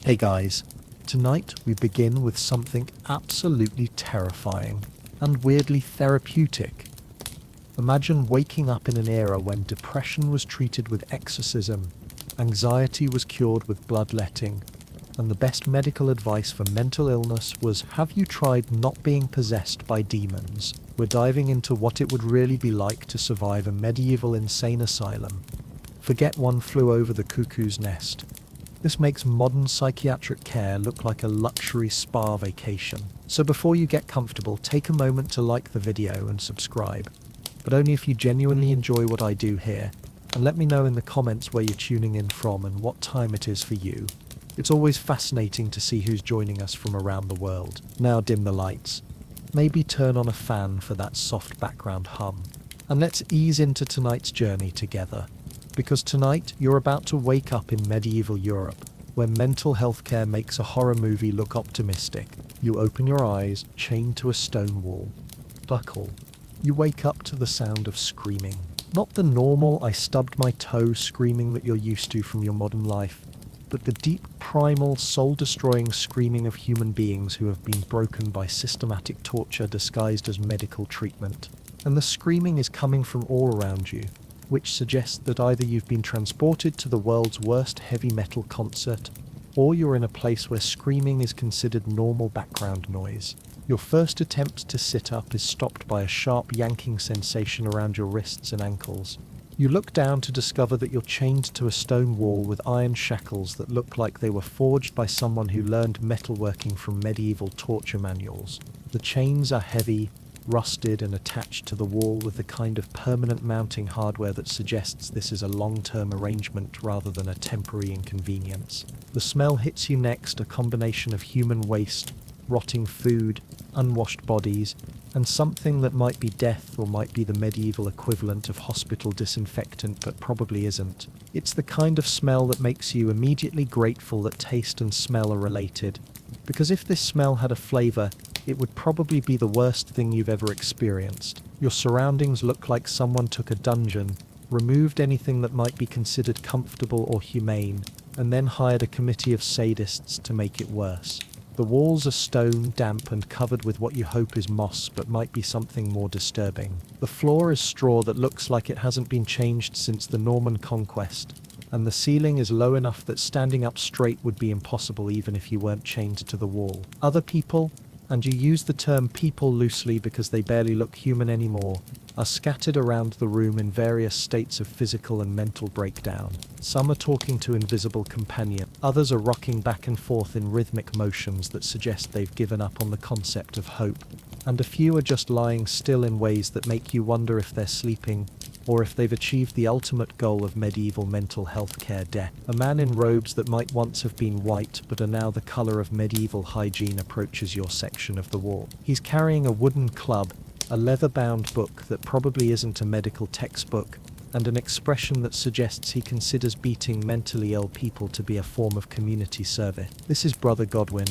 Hey guys, tonight we begin with something absolutely terrifying and weirdly therapeutic. Imagine waking up in an era when depression was treated with exorcism, anxiety was cured with bloodletting, and the best medical advice for mental illness was, have you tried not being possessed by demons? We're diving into what it would really be like to survive a medieval insane asylum. Forget One Flew Over the Cuckoo's Nest. This makes modern psychiatric care look like a luxury spa vacation. So before you get comfortable, take a moment to like the video and subscribe. But only if you genuinely enjoy what I do here. And let me know in the comments where you're tuning in from and what time it is for you. It's always fascinating to see who's joining us from around the world. Now dim the lights. Maybe turn on a fan for that soft background hum. And let's ease into tonight's journey together. Because tonight, you're about to wake up in medieval Europe, where mental health care makes a horror movie look optimistic. You open your eyes, chained to a stone wall. Buckle. You wake up to the sound of screaming. Not the normal, I stubbed my toe screaming that you're used to from your modern life, but the deep, primal, soul-destroying screaming of human beings who have been broken by systematic torture disguised as medical treatment. And the screaming is coming from all around you, which suggests that either you've been transported to the world's worst heavy metal concert, or you're in a place where screaming is considered normal background noise. Your first attempt to sit up is stopped by a sharp yanking sensation around your wrists and ankles. You look down to discover that you're chained to a stone wall with iron shackles that look like they were forged by someone who learned metalworking from medieval torture manuals. The chains are heavy, rusted and attached to the wall with the kind of permanent mounting hardware that suggests this is a long-term arrangement rather than a temporary inconvenience. The smell hits you next, a combination of human waste, rotting food, unwashed bodies, and something that might be death or might be the medieval equivalent of hospital disinfectant but probably isn't. It's the kind of smell that makes you immediately grateful that taste and smell are related, because if this smell had a flavor, it would probably be the worst thing you've ever experienced. Your surroundings look like someone took a dungeon, removed anything that might be considered comfortable or humane, and then hired a committee of sadists to make it worse. The walls are stone, damp, and covered with what you hope is moss but might be something more disturbing. The floor is straw that looks like it hasn't been changed since the Norman conquest, and the ceiling is low enough that standing up straight would be impossible even if you weren't chained to the wall. Other people, and you use the term people loosely because they barely look human anymore, are scattered around the room in various states of physical and mental breakdown. Some are talking to invisible companions, others are rocking back and forth in rhythmic motions that suggest they've given up on the concept of hope, and a few are just lying still in ways that make you wonder if they're sleeping, or if they've achieved the ultimate goal of medieval mental health care death. A man in robes that might once have been white but are now the color of medieval hygiene approaches your section of the wall. He's carrying a wooden club, a leather-bound book that probably isn't a medical textbook, and an expression that suggests he considers beating mentally ill people to be a form of community service. This is Brother Godwin,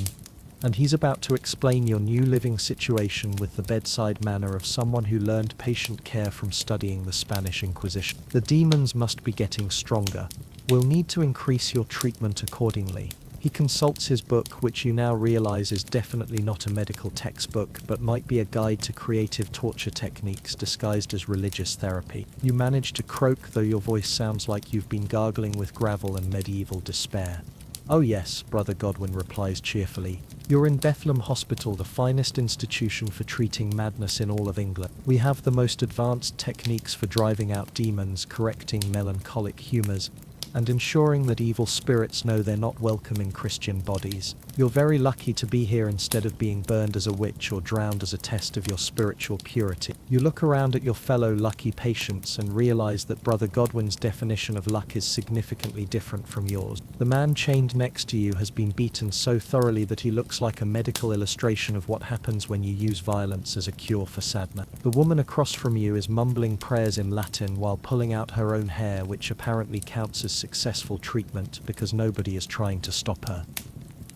and he's about to explain your new living situation with the bedside manner of someone who learned patient care from studying the Spanish Inquisition. The demons must be getting stronger. We'll need to increase your treatment accordingly. He consults his book, which you now realize is definitely not a medical textbook, but might be a guide to creative torture techniques disguised as religious therapy. You manage to croak, though your voice sounds like you've been gargling with gravel and medieval despair. Oh yes, Brother Godwin replies cheerfully. You're in Bethlehem Hospital, the finest institution for treating madness in all of England. We have the most advanced techniques for driving out demons, correcting melancholic humors, and ensuring that evil spirits know they're not welcome in Christian bodies. You're very lucky to be here instead of being burned as a witch or drowned as a test of your spiritual purity. You look around at your fellow lucky patients and realize that Brother Godwin's definition of luck is significantly different from yours. The man chained next to you has been beaten so thoroughly that he looks like a medical illustration of what happens when you use violence as a cure for sadness. The woman across from you is mumbling prayers in Latin while pulling out her own hair, which apparently counts as successful treatment because nobody is trying to stop her.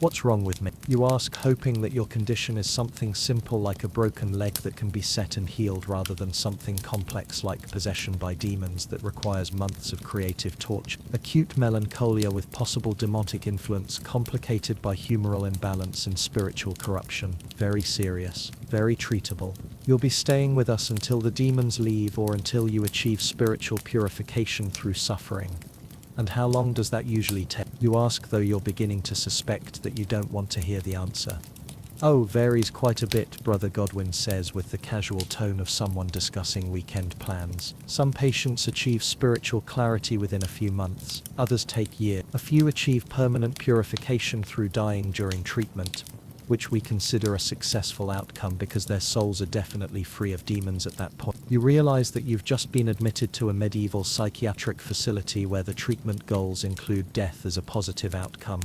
What's wrong with me? You ask, hoping that your condition is something simple like a broken leg that can be set and healed, rather than something complex like possession by demons that requires months of creative torture. Acute melancholia with possible demonic influence complicated by humoral imbalance and spiritual corruption. Very serious, very treatable. You'll be staying with us until the demons leave or until you achieve spiritual purification through suffering. And how long does that usually take? You ask, though you're beginning to suspect that you don't want to hear the answer. Oh, varies quite a bit, Brother Godwin says with the casual tone of someone discussing weekend plans. Some patients achieve spiritual clarity within a few months, others take years. A few achieve permanent purification through dying during treatment, which we consider a successful outcome because their souls are definitely free of demons at that point. You realize that you've just been admitted to a medieval psychiatric facility where the treatment goals include death as a positive outcome,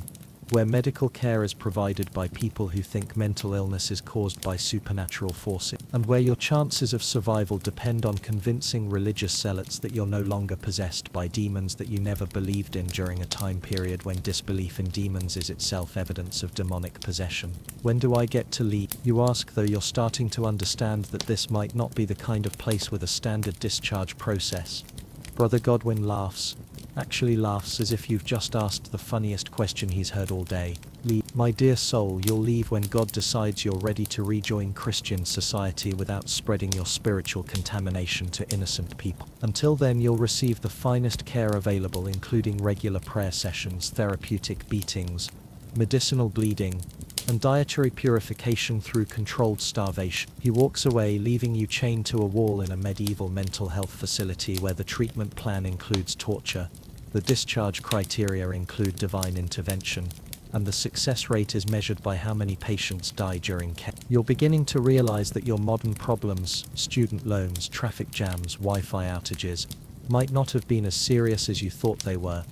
where medical care is provided by people who think mental illness is caused by supernatural forces, and where your chances of survival depend on convincing religious zealots that you're no longer possessed by demons that you never believed in during a time period when disbelief in demons is itself evidence of demonic possession. When do I get to leave? You ask, though you're starting to understand that this might not be the kind of place with a standard discharge process. Brother Godwin laughs. Actually laughs as if you've just asked the funniest question he's heard all day. Leave. My dear soul, you'll leave when God decides you're ready to rejoin Christian society without spreading your spiritual contamination to innocent people. Until then, you'll receive the finest care available, including regular prayer sessions, therapeutic beatings, medicinal bleeding, and dietary purification through controlled starvation. He walks away, leaving you chained to a wall in a medieval mental health facility where the treatment plan includes torture, the discharge criteria include divine intervention, and the success rate is measured by how many patients die during care. You're beginning to realize that your modern problems, student loans, traffic jams, Wi-Fi outages, might not have been as serious as you thought they were.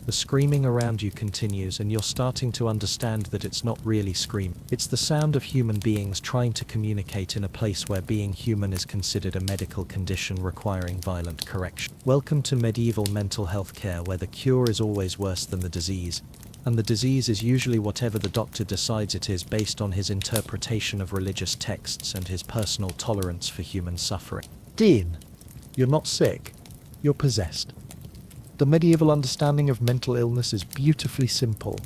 The screaming around you continues, and you're starting to understand that it's not really scream. It's the sound of human beings trying to communicate in a place where being human is considered a medical condition requiring violent correction. Welcome to medieval mental health care, where the cure is always worse than the disease, and the disease is usually whatever the doctor decides it is based on his interpretation of religious texts and his personal tolerance for human suffering. Dean, you're not sick, you're possessed. The medieval understanding of mental illness is beautifully simple.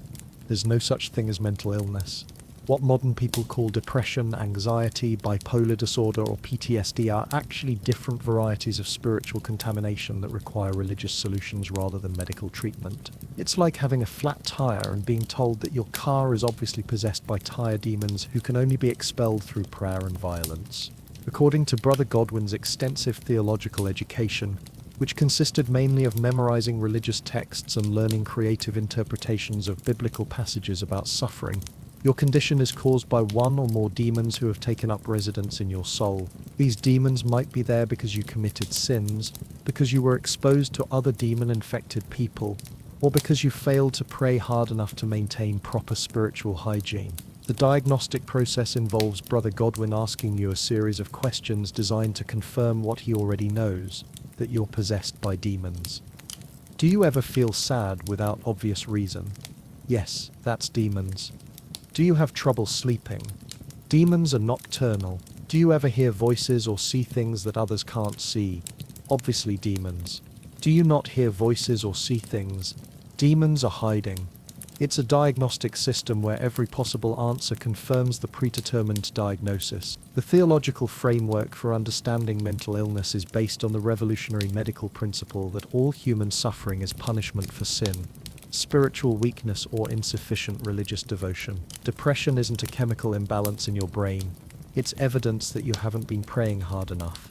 There's no such thing as mental illness. What modern people call depression, anxiety, bipolar disorder, or PTSD are actually different varieties of spiritual contamination that require religious solutions rather than medical treatment. It's like having a flat tire and being told that your car is obviously possessed by tire demons who can only be expelled through prayer and violence. According to Brother Godwin's extensive theological education, which consisted mainly of memorizing religious texts and learning creative interpretations of biblical passages about suffering, your condition is caused by one or more demons who have taken up residence in your soul. These demons might be there because you committed sins, because you were exposed to other demon-infected people, or because you failed to pray hard enough to maintain proper spiritual hygiene. The diagnostic process involves Brother Godwin asking you a series of questions designed to confirm what he already knows, that you're possessed by demons. Do you ever feel sad without obvious reason? Yes, that's demons. Do you have trouble sleeping? Demons are nocturnal. Do you ever hear voices or see things that others can't see? Obviously demons. Do you not hear voices or see things? Demons are hiding. It's a diagnostic system where every possible answer confirms the predetermined diagnosis. The theological framework for understanding mental illness is based on the revolutionary medical principle that all human suffering is punishment for sin, spiritual weakness, or insufficient religious devotion. Depression isn't a chemical imbalance in your brain. It's evidence that you haven't been praying hard enough.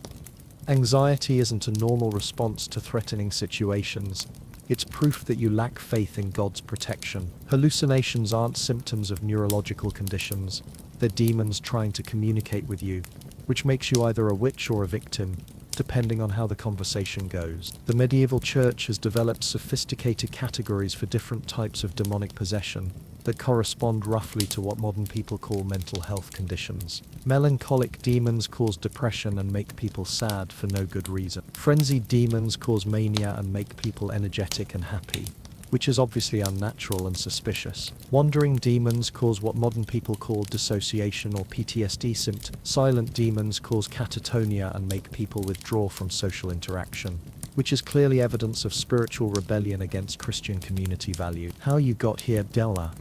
Anxiety isn't a normal response to threatening situations. It's proof that you lack faith in God's protection. Hallucinations aren't symptoms of neurological conditions. They're demons trying to communicate with you, which makes you either a witch or a victim, depending on how the conversation goes. The medieval church has developed sophisticated categories for different types of demonic possession that correspond roughly to what modern people call mental health conditions. Melancholic demons cause depression and make people sad for no good reason. Frenzied demons cause mania and make people energetic and happy, which is obviously unnatural and suspicious. Wandering demons cause what modern people call dissociation or PTSD symptoms. Silent demons cause catatonia and make people withdraw from social interaction, which is clearly evidence of spiritual rebellion against Christian community value. How you got here, Della?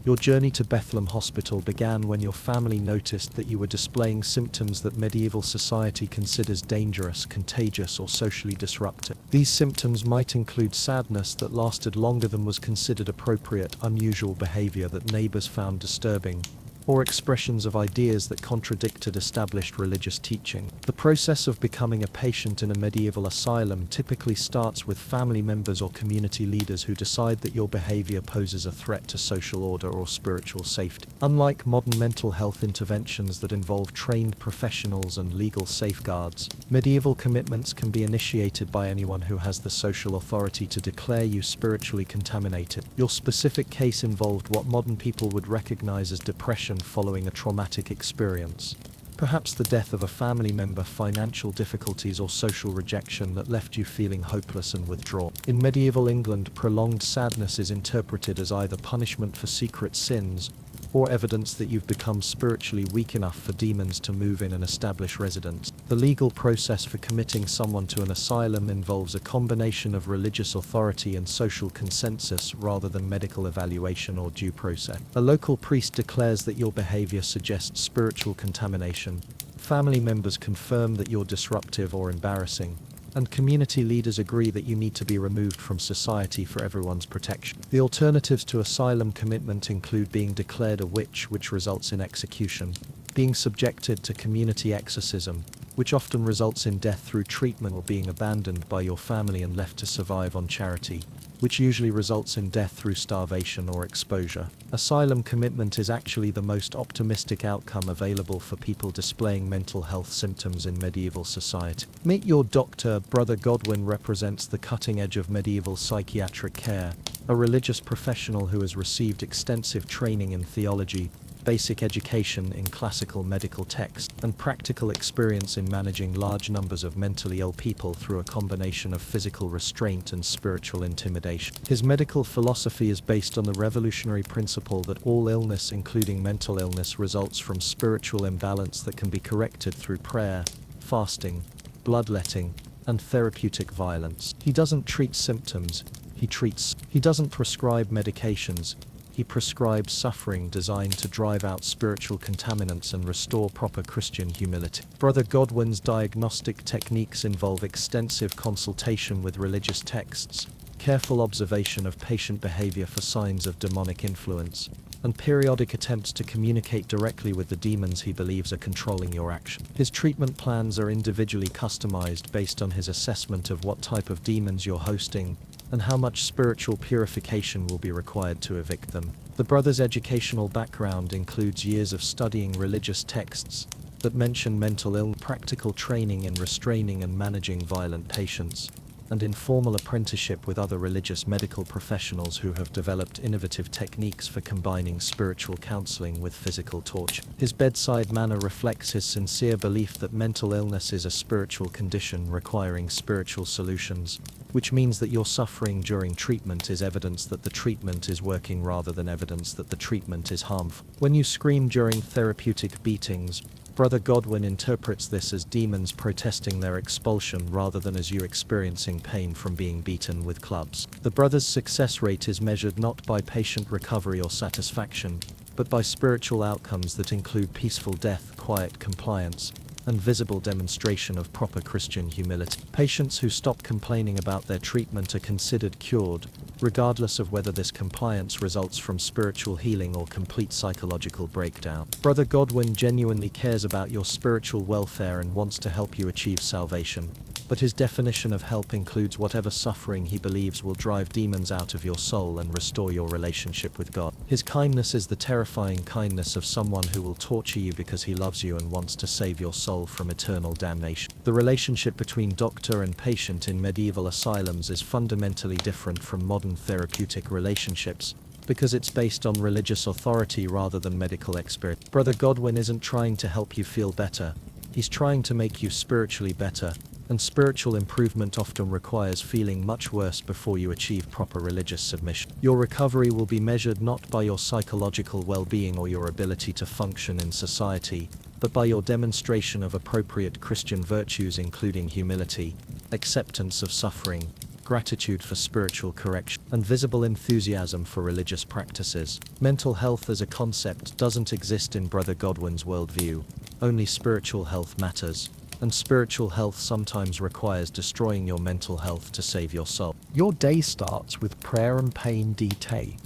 Your journey to Bethlehem Hospital began when your family noticed that you were displaying symptoms that medieval society considers dangerous, contagious, or socially disruptive. These symptoms might include sadness that lasted longer than was considered appropriate, unusual behavior that neighbors found disturbing, or expressions of ideas that contradicted established religious teaching. The process of becoming a patient in a medieval asylum typically starts with family members or community leaders who decide that your behavior poses a threat to social order or spiritual safety. Unlike modern mental health interventions that involve trained professionals and legal safeguards, medieval commitments can be initiated by anyone who has the social authority to declare you spiritually contaminated. Your specific case involved what modern people would recognize as depression following a traumatic experience. Perhaps the death of a family member, financial difficulties, or social rejection that left you feeling hopeless and withdrawn. In medieval England, prolonged sadness is interpreted as either punishment for secret sins or evidence that you've become spiritually weak enough for demons to move in and establish residence. The legal process for committing someone to an asylum involves a combination of religious authority and social consensus rather than medical evaluation or due process. A local priest declares that your behavior suggests spiritual contamination. Family members confirm that you're disruptive or embarrassing, and community leaders agree that you need to be removed from society for everyone's protection. The alternatives to asylum commitment include being declared a witch, which results in execution, being subjected to community exorcism, which often results in death through treatment, or being abandoned by your family and left to survive on charity, which usually results in death through starvation or exposure. Asylum commitment is actually the most optimistic outcome available for people displaying mental health symptoms in medieval society. Meet your doctor. Brother Godwin represents the cutting edge of medieval psychiatric care, a religious professional who has received extensive training in theology, basic education in classical medical text, and practical experience in managing large numbers of mentally ill people through a combination of physical restraint and spiritual intimidation. His medical philosophy is based on the revolutionary principle that all illness, including mental illness, results from spiritual imbalance that can be corrected through prayer, fasting, bloodletting, and therapeutic violence. He doesn't treat symptoms, he treats. He doesn't prescribe medications, he prescribes suffering designed to drive out spiritual contaminants and restore proper Christian humility. Brother Godwin's diagnostic techniques involve extensive consultation with religious texts, careful observation of patient behavior for signs of demonic influence, and periodic attempts to communicate directly with the demons he believes are controlling your action. His treatment plans are individually customized based on his assessment of what type of demons you're hosting and how much spiritual purification will be required to evict them. The brother's educational background includes years of studying religious texts that mention mental illness, practical training in restraining and managing violent patients, and informal apprenticeship with other religious medical professionals who have developed innovative techniques for combining spiritual counseling with physical torture. His bedside manner reflects his sincere belief that mental illness is a spiritual condition requiring spiritual solutions, which means that your suffering during treatment is evidence that the treatment is working rather than evidence that the treatment is harmful. When you scream during therapeutic beatings, Brother Godwin interprets this as demons protesting their expulsion rather than as you experiencing pain from being beaten with clubs. The brother's success rate is measured not by patient recovery or satisfaction, but by spiritual outcomes that include peaceful death, quiet compliance, and visible demonstration of proper Christian humility. Patients who stop complaining about their treatment are considered cured, regardless of whether this compliance results from spiritual healing or complete psychological breakdown. Brother Godwin genuinely cares about your spiritual welfare and wants to help you achieve salvation, but his definition of help includes whatever suffering he believes will drive demons out of your soul and restore your relationship with God. His kindness is the terrifying kindness of someone who will torture you because he loves you and wants to save your soul from eternal damnation. The relationship between doctor and patient in medieval asylums is fundamentally different from modern therapeutic relationships, because it's based on religious authority rather than medical experience. Brother Godwin isn't trying to help you feel better, he's trying to make you spiritually better, And spiritual improvement often requires feeling much worse before you achieve proper religious submission. Your recovery will be measured not by your psychological well-being or your ability to function in society, but by your demonstration of appropriate Christian virtues including humility, acceptance of suffering, gratitude for spiritual correction, and visible enthusiasm for religious practices. Mental health as a concept doesn't exist in Brother Godwin's worldview. Only spiritual health matters. And spiritual health sometimes requires destroying your mental health to save your soul. Your day starts with prayer and pain day.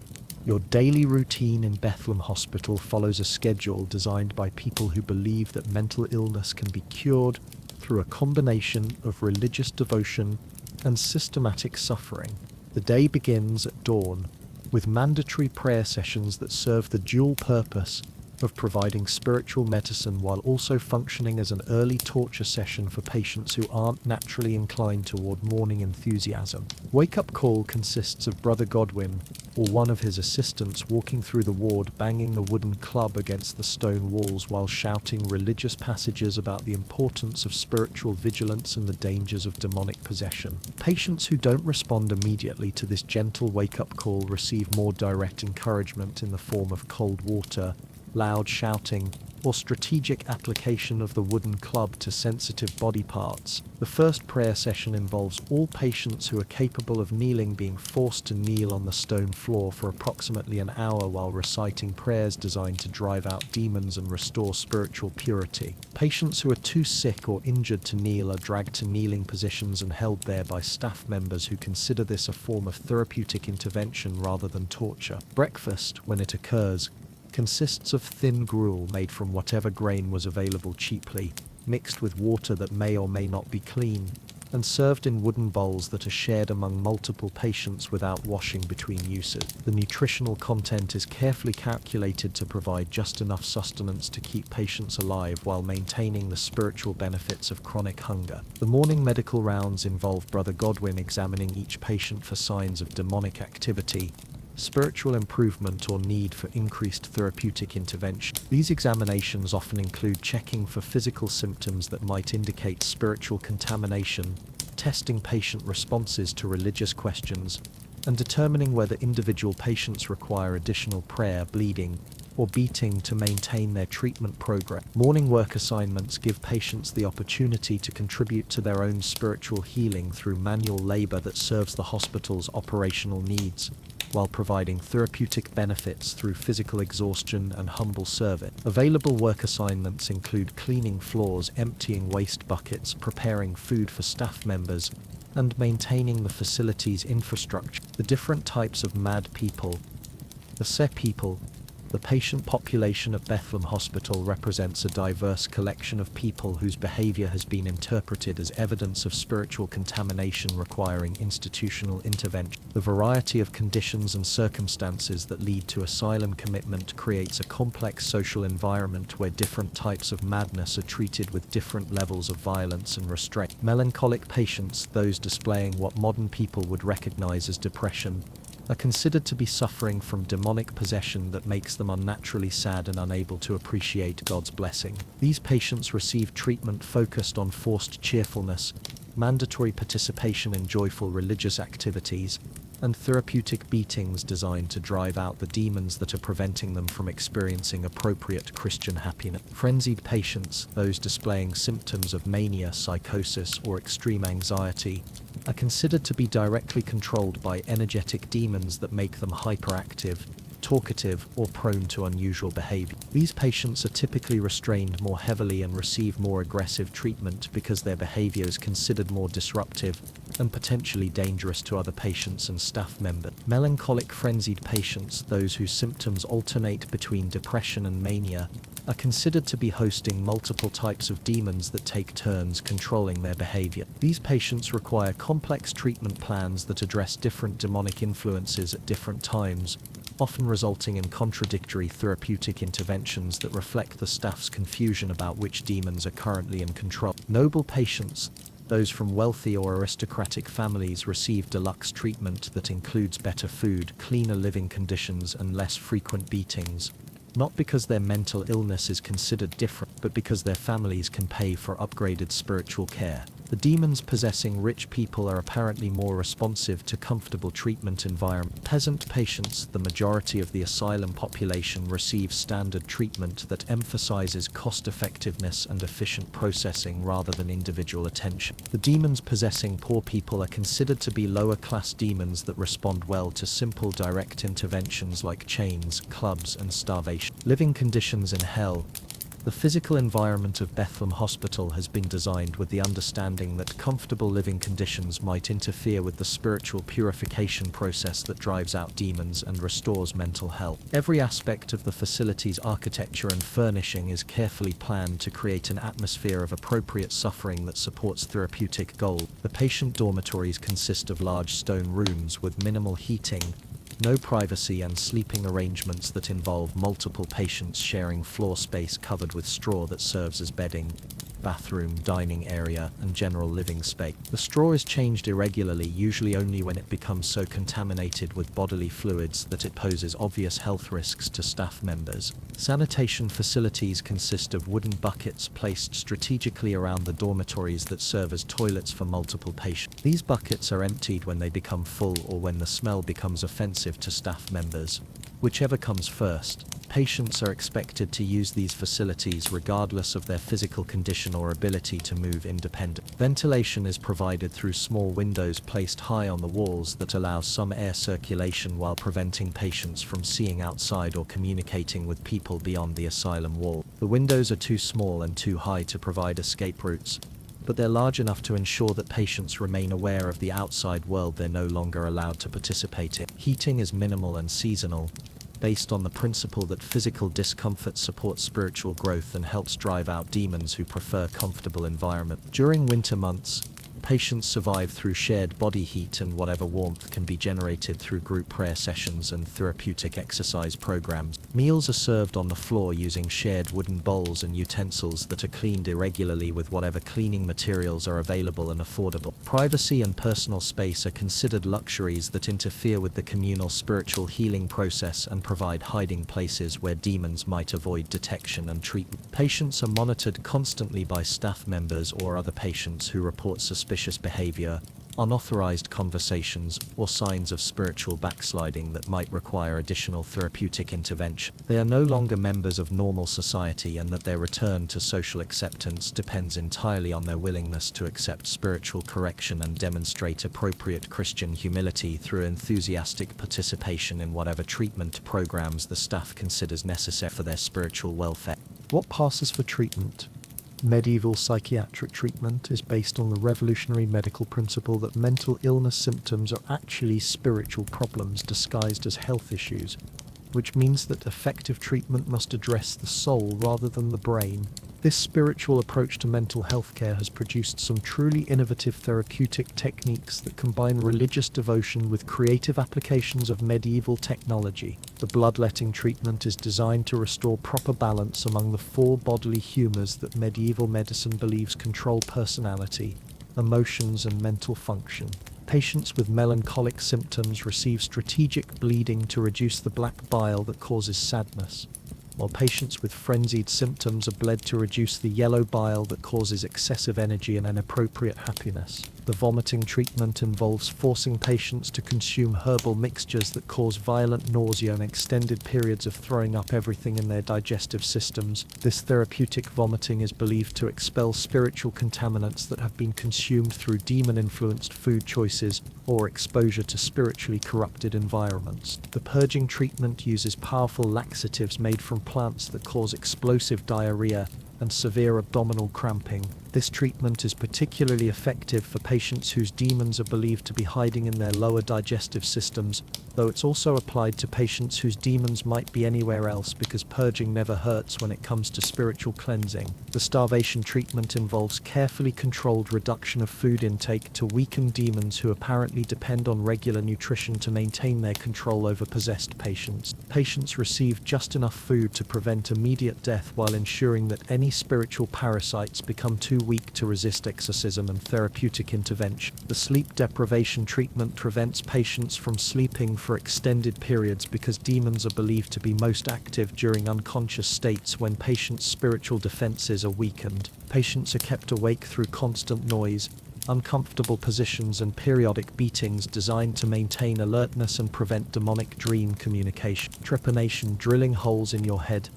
Your daily routine in Bethlehem Hospital follows a schedule designed by people who believe that mental illness can be cured through a combination of religious devotion and systematic suffering. The day begins at dawn with mandatory prayer sessions that serve the dual purpose of providing spiritual medicine while also functioning as an early torture session for patients who aren't naturally inclined toward morning enthusiasm. Wake-up call consists of Brother Godwin or one of his assistants walking through the ward banging the wooden club against the stone walls while shouting religious passages about the importance of spiritual vigilance and the dangers of demonic possession. Patients who don't respond immediately to this gentle wake-up call receive more direct encouragement in the form of cold water, loud shouting, or strategic application of the wooden club to sensitive body parts. The first prayer session involves all patients who are capable of kneeling being forced to kneel on the stone floor for approximately an hour while reciting prayers designed to drive out demons and restore spiritual purity. Patients who are too sick or injured to kneel are dragged to kneeling positions and held there by staff members who consider this a form of therapeutic intervention rather than torture. Breakfast, when it occurs, consists of thin gruel made from whatever grain was available cheaply, mixed with water that may or may not be clean, and served in wooden bowls that are shared among multiple patients without washing between uses. The nutritional content is carefully calculated to provide just enough sustenance to keep patients alive while maintaining the spiritual benefits of chronic hunger. The morning medical rounds involve Brother Godwin examining each patient for signs of demonic activity, spiritual improvement or need for increased therapeutic intervention. These examinations often include checking for physical symptoms that might indicate spiritual contamination, testing patient responses to religious questions, and determining whether individual patients require additional prayer, bleeding, or beating to maintain their treatment program. Morning work assignments give patients the opportunity to contribute to their own spiritual healing through manual labor that serves the hospital's operational needs, while providing therapeutic benefits through physical exhaustion and humble service. Available work assignments include cleaning floors, emptying waste buckets, preparing food for staff members, and maintaining the facility's infrastructure. The different types of mad people. The SE people. The patient population of Bethlehem Hospital represents a diverse collection of people whose behavior has been interpreted as evidence of spiritual contamination requiring institutional intervention. The variety of conditions and circumstances that lead to asylum commitment creates a complex social environment where different types of madness are treated with different levels of violence and restraint. Melancholic patients, those displaying what modern people would recognize as depression, are considered to be suffering from demonic possession that makes them unnaturally sad and unable to appreciate God's blessing. These patients receive treatment focused on forced cheerfulness, mandatory participation in joyful religious activities, and therapeutic beatings designed to drive out the demons that are preventing them from experiencing appropriate Christian happiness. Frenzied patients, those displaying symptoms of mania, psychosis, or extreme anxiety, are considered to be directly controlled by energetic demons that make them hyperactive, talkative, or prone to unusual behavior. These patients are typically restrained more heavily and receive more aggressive treatment because their behavior is considered more disruptive and potentially dangerous to other patients and staff members. Melancholic frenzied patients, those whose symptoms alternate between depression and mania, are considered to be hosting multiple types of demons that take turns controlling their behavior. These patients require complex treatment plans that address different demonic influences at different times, often resulting in contradictory therapeutic interventions that reflect the staff's confusion about which demons are currently in control. Noble patients, those from wealthy or aristocratic families, receive deluxe treatment that includes better food, cleaner living conditions, and less frequent beatings, not because their mental illness is considered different, but because their families can pay for upgraded spiritual care. The demons possessing rich people are apparently more responsive to comfortable treatment environments. Peasant patients, the majority of the asylum population, receive standard treatment that emphasizes cost-effectiveness and efficient processing rather than individual attention. The demons possessing poor people are considered to be lower-class demons that respond well to simple direct interventions like chains, clubs, and starvation. Living conditions in hell. The physical environment of Bethlehem Hospital has been designed with the understanding that comfortable living conditions might interfere with the spiritual purification process that drives out demons and restores mental health. Every aspect of the facility's architecture and furnishing is carefully planned to create an atmosphere of appropriate suffering that supports therapeutic goals. The patient dormitories consist of large stone rooms with minimal heating, no privacy, and sleeping arrangements that involve multiple patients sharing floor space covered with straw that serves as bedding, bathroom, dining area, and general living space. The straw is changed irregularly, usually only when it becomes so contaminated with bodily fluids that it poses obvious health risks to staff members. Sanitation facilities consist of wooden buckets placed strategically around the dormitories that serve as toilets for multiple patients. These buckets are emptied when they become full or when the smell becomes offensive to staff members. Whichever comes first. Patients are expected to use these facilities regardless of their physical condition or ability to move independently. Ventilation is provided through small windows placed high on the walls that allow some air circulation while preventing patients from seeing outside or communicating with people beyond the asylum wall. The windows are too small and too high to provide escape routes, but they're large enough to ensure that patients remain aware of the outside world they're no longer allowed to participate in. Heating is minimal and seasonal, based on the principle that physical discomfort supports spiritual growth and helps drive out demons who prefer comfortable environment. During winter months, patients survive through shared body heat and whatever warmth can be generated through group prayer sessions and therapeutic exercise programs. Meals are served on the floor using shared wooden bowls and utensils that are cleaned irregularly with whatever cleaning materials are available and affordable. Privacy and personal space are considered luxuries that interfere with the communal spiritual healing process and provide hiding places where demons might avoid detection and treatment. Patients are monitored constantly by staff members or other patients who report suspicious behavior, unauthorized conversations, or signs of spiritual backsliding that might require additional therapeutic intervention. They are no longer members of normal society, and that their return to social acceptance depends entirely on their willingness to accept spiritual correction and demonstrate appropriate Christian humility through enthusiastic participation in whatever treatment programs the staff considers necessary for their spiritual welfare. What passes for treatment? Medieval psychiatric treatment is based on the revolutionary medical principle that mental illness symptoms are actually spiritual problems disguised as health issues, which means that effective treatment must address the soul rather than the brain. This spiritual approach to mental health care has produced some truly innovative therapeutic techniques that combine religious devotion with creative applications of medieval technology. The bloodletting treatment is designed to restore proper balance among the four bodily humors that medieval medicine believes control personality, emotions, and mental function. Patients with melancholic symptoms receive strategic bleeding to reduce the black bile that causes sadness, while patients with frenzied symptoms are bled to reduce the yellow bile that causes excessive energy and inappropriate happiness. The vomiting treatment involves forcing patients to consume herbal mixtures that cause violent nausea and extended periods of throwing up everything in their digestive systems. This therapeutic vomiting is believed to expel spiritual contaminants that have been consumed through demon-influenced food choices or exposure to spiritually corrupted environments. The purging treatment uses powerful laxatives made from plants that cause explosive diarrhea and severe abdominal cramping. This treatment is particularly effective for patients whose demons are believed to be hiding in their lower digestive systems, though it's also applied to patients whose demons might be anywhere else, because purging never hurts when it comes to spiritual cleansing. The starvation treatment involves carefully controlled reduction of food intake to weaken demons who apparently depend on regular nutrition to maintain their control over possessed patients. Patients receive just enough food to prevent immediate death while ensuring that any spiritual parasites become too weak to resist exorcism and therapeutic intervention. The sleep deprivation treatment prevents patients from sleeping for extended periods because demons are believed to be most active during unconscious states when patients' spiritual defenses are weakened. Patients are kept awake through constant noise, uncomfortable positions and periodic beatings designed to maintain alertness and prevent demonic dream communication. Trepanation, drilling holes in your head.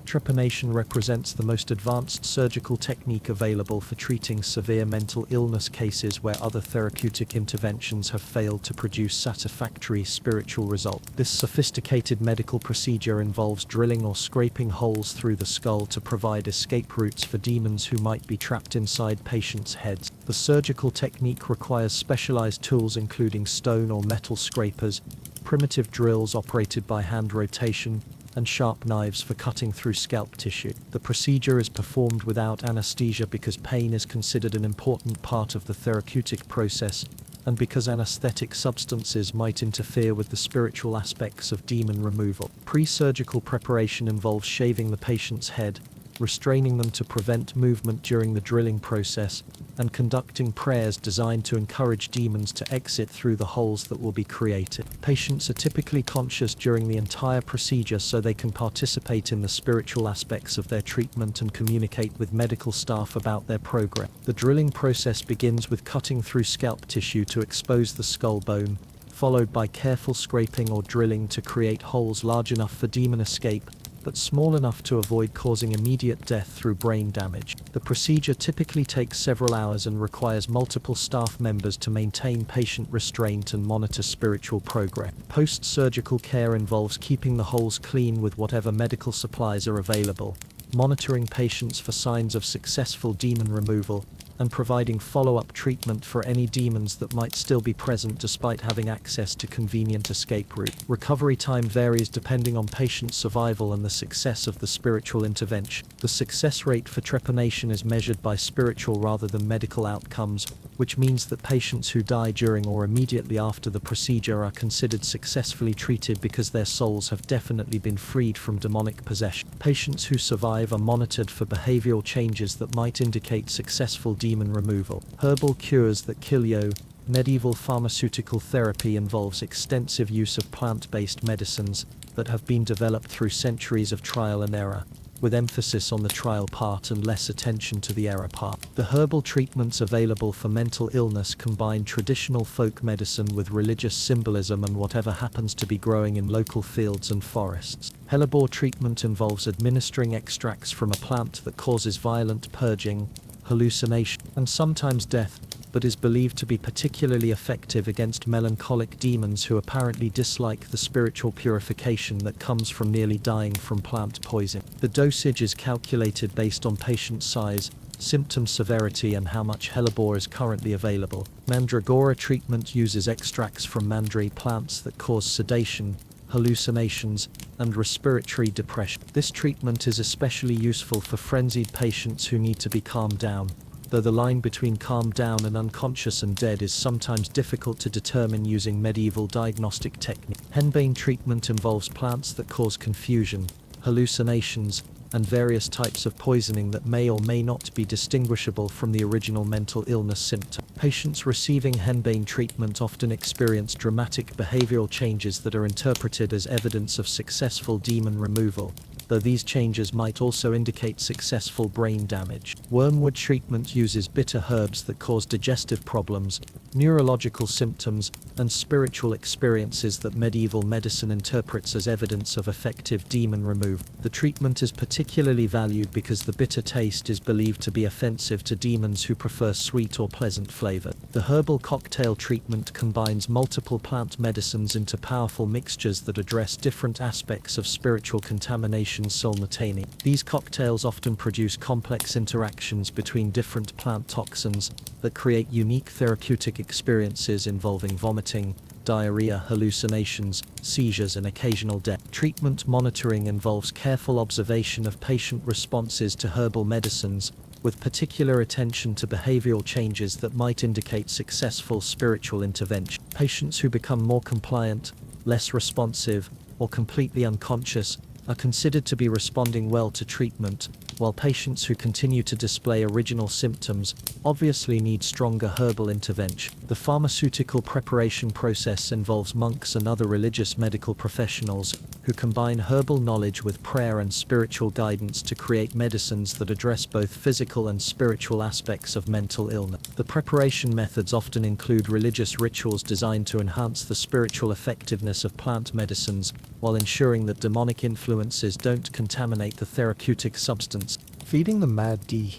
Trepanation represents the most advanced surgical technique available for treating severe mental illness cases where other therapeutic interventions have failed to produce satisfactory spiritual results. This sophisticated medical procedure involves drilling or scraping holes through the skull to provide escape routes for demons who might be trapped inside patients' heads. The surgical technique requires specialized tools including stone or metal scrapers, primitive drills operated by hand rotation, and sharp knives for cutting through scalp tissue. The procedure is performed without anesthesia because pain is considered an important part of the therapeutic process, and because anesthetic substances might interfere with the spiritual aspects of demon removal. Pre-surgical preparation involves shaving the patient's head, restraining them to prevent movement during the drilling process, and conducting prayers designed to encourage demons to exit through the holes that will be created. Patients are typically conscious during the entire procedure so they can participate in the spiritual aspects of their treatment and communicate with medical staff about their progress. The drilling process begins with cutting through scalp tissue to expose the skull bone, followed by careful scraping or drilling to create holes large enough for demon escape, but small enough to avoid causing immediate death through brain damage. The procedure typically takes several hours and requires multiple staff members to maintain patient restraint and monitor spiritual progress. Post-surgical care involves keeping the holes clean with whatever medical supplies are available, monitoring patients for signs of successful demon removal, and providing follow-up treatment for any demons that might still be present despite having access to convenient escape routes. Recovery time varies depending on patient survival and the success of the spiritual intervention. The success rate for trepanation is measured by spiritual rather than medical outcomes, which means that patients who die during or immediately after the procedure are considered successfully treated because their souls have definitely been freed from demonic possession. Patients who survive are monitored for behavioral changes that might indicate successful demon removal. Herbal cures that kill you. Medieval pharmaceutical therapy involves extensive use of plant-based medicines that have been developed through centuries of trial and error, with emphasis on the trial part and less attention to the error part. The herbal treatments available for mental illness combine traditional folk medicine with religious symbolism and whatever happens to be growing in local fields and forests. Hellebore treatment involves administering extracts from a plant that causes violent purging, hallucination, and sometimes death, but is believed to be particularly effective against melancholic demons who apparently dislike the spiritual purification that comes from nearly dying from plant poison. The dosage is calculated based on patient size, symptom severity, and how much hellebore is currently available. Mandragora treatment uses extracts from mandrake plants that cause sedation, hallucinations, and respiratory depression. This treatment is especially useful for frenzied patients who need to be calmed down, though the line between calmed down and unconscious and dead is sometimes difficult to determine using medieval diagnostic technique. Henbane treatment involves plants that cause confusion, hallucinations, and various types of poisoning that may or may not be distinguishable from the original mental illness symptom. Patients receiving henbane treatment often experience dramatic behavioral changes that are interpreted as evidence of successful demon removal, though these changes might also indicate successful brain damage. Wormwood treatment uses bitter herbs that cause digestive problems, neurological symptoms, and spiritual experiences that medieval medicine interprets as evidence of effective demon removal. The treatment is particularly valued because the bitter taste is believed to be offensive to demons who prefer sweet or pleasant flavor. The herbal cocktail treatment combines multiple plant medicines into powerful mixtures that address different aspects of spiritual contamination simultaneously. These cocktails often produce complex interactions between different plant toxins that create unique therapeutic experiences involving vomiting, diarrhea, hallucinations, seizures, and occasional death. Treatment monitoring involves careful observation of patient responses to herbal medicines, with particular attention to behavioral changes that might indicate successful spiritual intervention. Patients who become more compliant, less responsive, or completely unconscious are considered to be responding well to treatment, while patients who continue to display original symptoms obviously need stronger herbal intervention. The pharmaceutical preparation process involves monks and other religious medical professionals who combine herbal knowledge with prayer and spiritual guidance to create medicines that address both physical and spiritual aspects of mental illness. The preparation methods often include religious rituals designed to enhance the spiritual effectiveness of plant medicines, while ensuring that demonic influences don't contaminate the therapeutic substance. Feeding the mad D.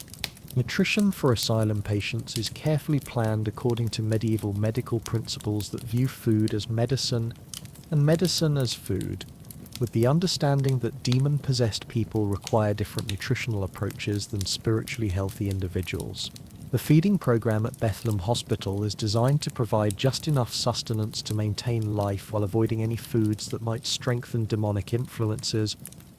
Nutrition for asylum patients is carefully planned according to medieval medical principles that view food as medicine and medicine as food, with the understanding that demon-possessed people require different nutritional approaches than spiritually healthy individuals. The feeding program at Bethlehem Hospital is designed to provide just enough sustenance to maintain life while avoiding any foods that might strengthen demonic influences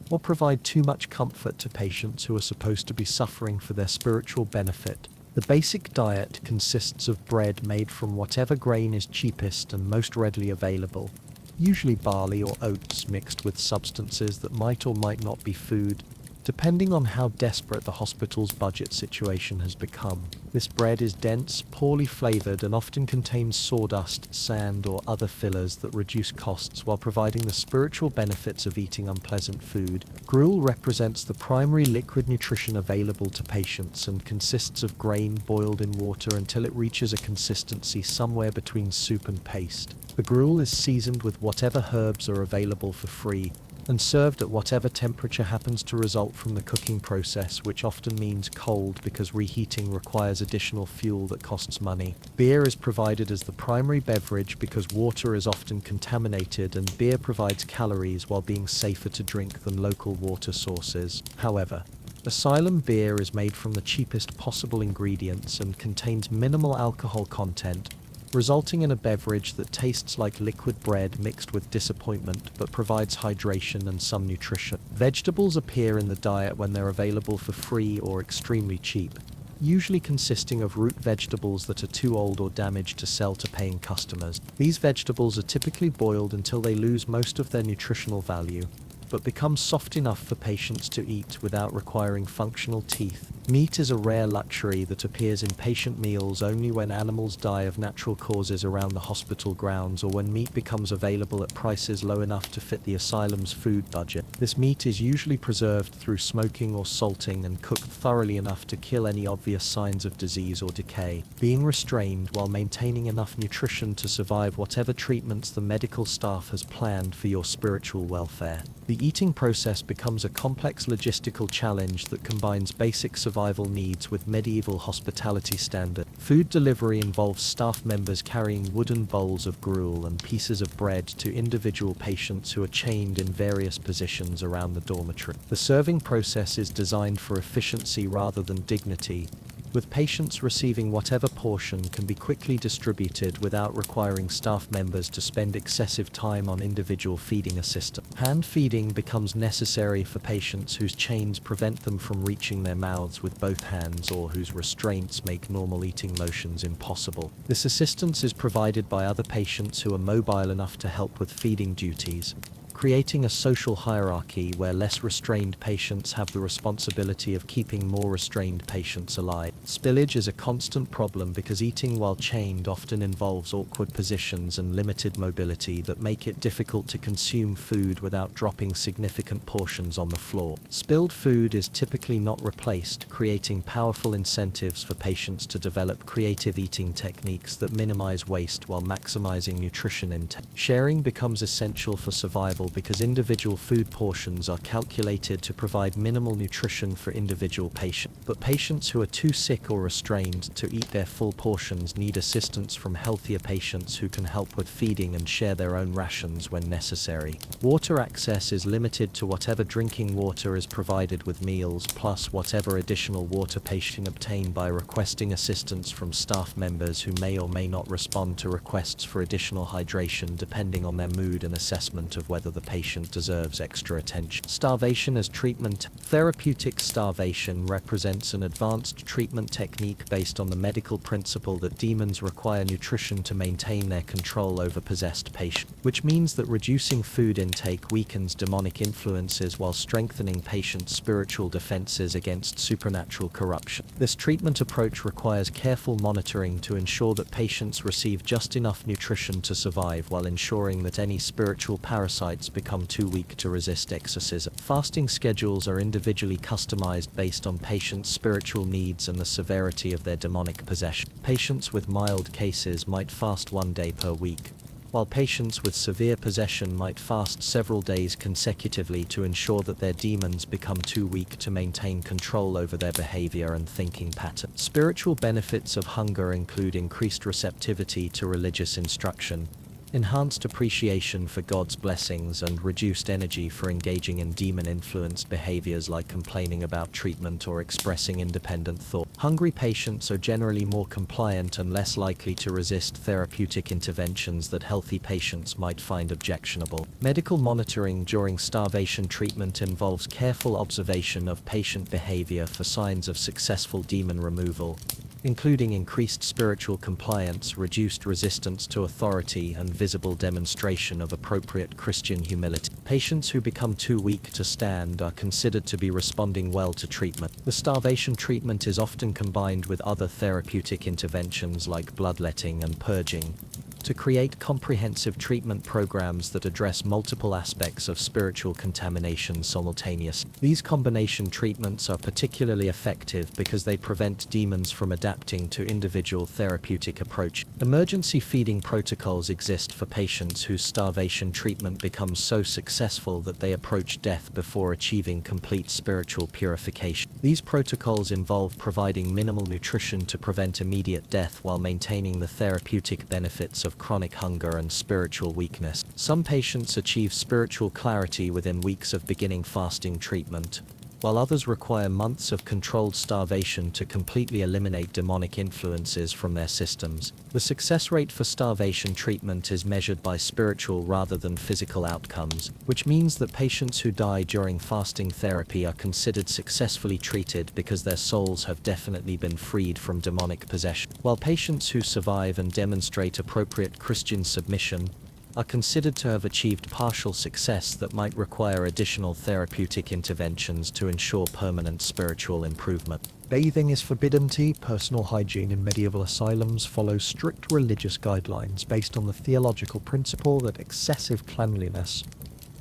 or provide too much comfort to patients who are supposed to be suffering for their spiritual benefit. The basic diet consists of bread made from whatever grain is cheapest and most readily available, usually barley or oats mixed with substances that might or might not be food, depending on how desperate the hospital's budget situation has become. This bread is dense, poorly flavored, and often contains sawdust, sand, or other fillers that reduce costs while providing the spiritual benefits of eating unpleasant food. Gruel represents the primary liquid nutrition available to patients and consists of grain boiled in water until it reaches a consistency somewhere between soup and paste. The gruel is seasoned with whatever herbs are available for free, and served at whatever temperature happens to result from the cooking process, which often means cold because reheating requires additional fuel that costs money. Beer is provided as the primary beverage because water is often contaminated, and beer provides calories while being safer to drink than local water sources. However, asylum beer is made from the cheapest possible ingredients and contains minimal alcohol content, resulting in a beverage that tastes like liquid bread mixed with disappointment but provides hydration and some nutrition. Vegetables appear in the diet when they're available for free or extremely cheap, usually consisting of root vegetables that are too old or damaged to sell to paying customers. These vegetables are typically boiled until they lose most of their nutritional value, but become soft enough for patients to eat without requiring functional teeth. Meat is a rare luxury that appears in patient meals only when animals die of natural causes around the hospital grounds, or when meat becomes available at prices low enough to fit the asylum's food budget. This meat is usually preserved through smoking or salting and cooked thoroughly enough to kill any obvious signs of disease or decay, being restrained while maintaining enough nutrition to survive whatever treatments the medical staff has planned for your spiritual welfare. The eating process becomes a complex logistical challenge that combines basic survival needs with medieval hospitality standards. Food delivery involves staff members carrying wooden bowls of gruel and pieces of bread to individual patients who are chained in various positions around the dormitory. The serving process is designed for efficiency rather than dignity, with patients receiving whatever portion can be quickly distributed without requiring staff members to spend excessive time on individual feeding assistance. Hand feeding becomes necessary for patients whose chains prevent them from reaching their mouths with both hands, or whose restraints make normal eating motions impossible. This assistance is provided by other patients who are mobile enough to help with feeding duties, creating a social hierarchy where less restrained patients have the responsibility of keeping more restrained patients alive. Spillage is a constant problem because eating while chained often involves awkward positions and limited mobility that make it difficult to consume food without dropping significant portions on the floor. Spilled food is typically not replaced, creating powerful incentives for patients to develop creative eating techniques that minimize waste while maximizing nutrition intake. Sharing becomes essential for survival because individual food portions are calculated to provide minimal nutrition for individual patients. But patients who are too sick or restrained to eat their full portions need assistance from healthier patients who can help with feeding and share their own rations when necessary. Water access is limited to whatever drinking water is provided with meals, plus whatever additional water patients obtain by requesting assistance from staff members who may or may not respond to requests for additional hydration depending on their mood and assessment of whether the the patient deserves extra attention. Starvation as treatment. Therapeutic starvation represents an advanced treatment technique based on the medical principle that demons require nutrition to maintain their control over possessed patients, which means that reducing food intake weakens demonic influences while strengthening patients' spiritual defenses against supernatural corruption. This treatment approach requires careful monitoring to ensure that patients receive just enough nutrition to survive while ensuring that any spiritual parasites become too weak to resist exorcism. Fasting schedules are individually customized based on patients' spiritual needs and the severity of their demonic possession. Patients with mild cases might fast 1 day per week, while patients with severe possession might fast several days consecutively to ensure that their demons become too weak to maintain control over their behavior and thinking pattern. Spiritual benefits of hunger include increased receptivity to religious instruction, enhanced appreciation for God's blessings, and reduced energy for engaging in demon-influenced behaviors like complaining about treatment or expressing independent thought. Hungry patients are generally more compliant and less likely to resist therapeutic interventions that healthy patients might find objectionable. Medical monitoring during starvation treatment involves careful observation of patient behavior for signs of successful demon removal, including increased spiritual compliance, reduced resistance to authority, and visible demonstration of appropriate Christian humility. Patients who become too weak to stand are considered to be responding well to treatment. The starvation treatment is often combined with other therapeutic interventions like bloodletting and purging to create comprehensive treatment programs that address multiple aspects of spiritual contamination simultaneously. These combination treatments are particularly effective because they prevent demons from adapting to individual therapeutic approach. Emergency feeding protocols exist for patients whose starvation treatment becomes so successful that they approach death before achieving complete spiritual purification. These protocols involve providing minimal nutrition to prevent immediate death while maintaining the therapeutic benefits of chronic hunger and spiritual weakness. Some patients achieve spiritual clarity within weeks of beginning fasting treatment, while others require months of controlled starvation to completely eliminate demonic influences from their systems. The success rate for starvation treatment is measured by spiritual rather than physical outcomes, which means that patients who die during fasting therapy are considered successfully treated because their souls have definitely been freed from demonic possession, while patients who survive and demonstrate appropriate Christian submission are considered to have achieved partial success that might require additional therapeutic interventions to ensure permanent spiritual improvement. Bathing is forbidden. Personal hygiene in medieval asylums follows strict religious guidelines based on the theological principle that excessive cleanliness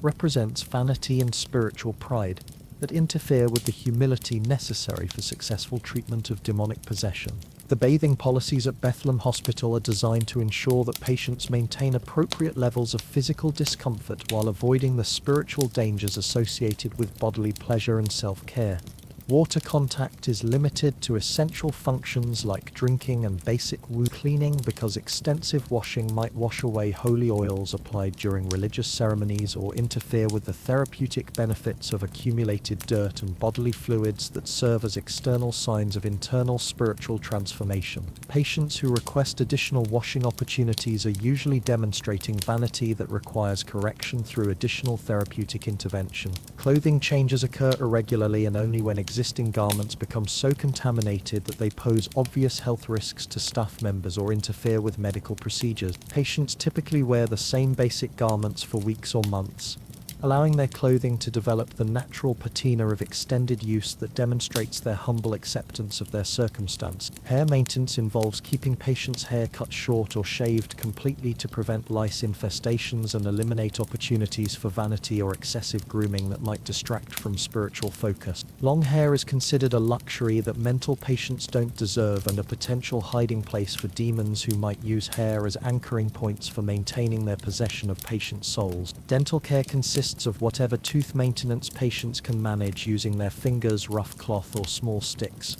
represents vanity and spiritual pride that interfere with the humility necessary for successful treatment of demonic possession. The bathing policies at Bethlehem Hospital are designed to ensure that patients maintain appropriate levels of physical discomfort while avoiding the spiritual dangers associated with bodily pleasure and self-care. Water contact is limited to essential functions like drinking and basic wound cleaning because extensive washing might wash away holy oils applied during religious ceremonies or interfere with the therapeutic benefits of accumulated dirt and bodily fluids that serve as external signs of internal spiritual transformation. Patients who request additional washing opportunities are usually demonstrating vanity that requires correction through additional therapeutic intervention. Clothing changes occur irregularly and only when existing garments become so contaminated that they pose obvious health risks to staff members or interfere with medical procedures. Patients typically wear the same basic garments for weeks or months, allowing their clothing to develop the natural patina of extended use that demonstrates their humble acceptance of their circumstance. Hair maintenance involves keeping patients' hair cut short or shaved completely to prevent lice infestations and eliminate opportunities for vanity or excessive grooming that might distract from spiritual focus. Long hair is considered a luxury that mental patients don't deserve and a potential hiding place for demons who might use hair as anchoring points for maintaining their possession of patients' souls. Dental care consists of whatever tooth maintenance patients can manage using their fingers, rough cloth, or small sticks.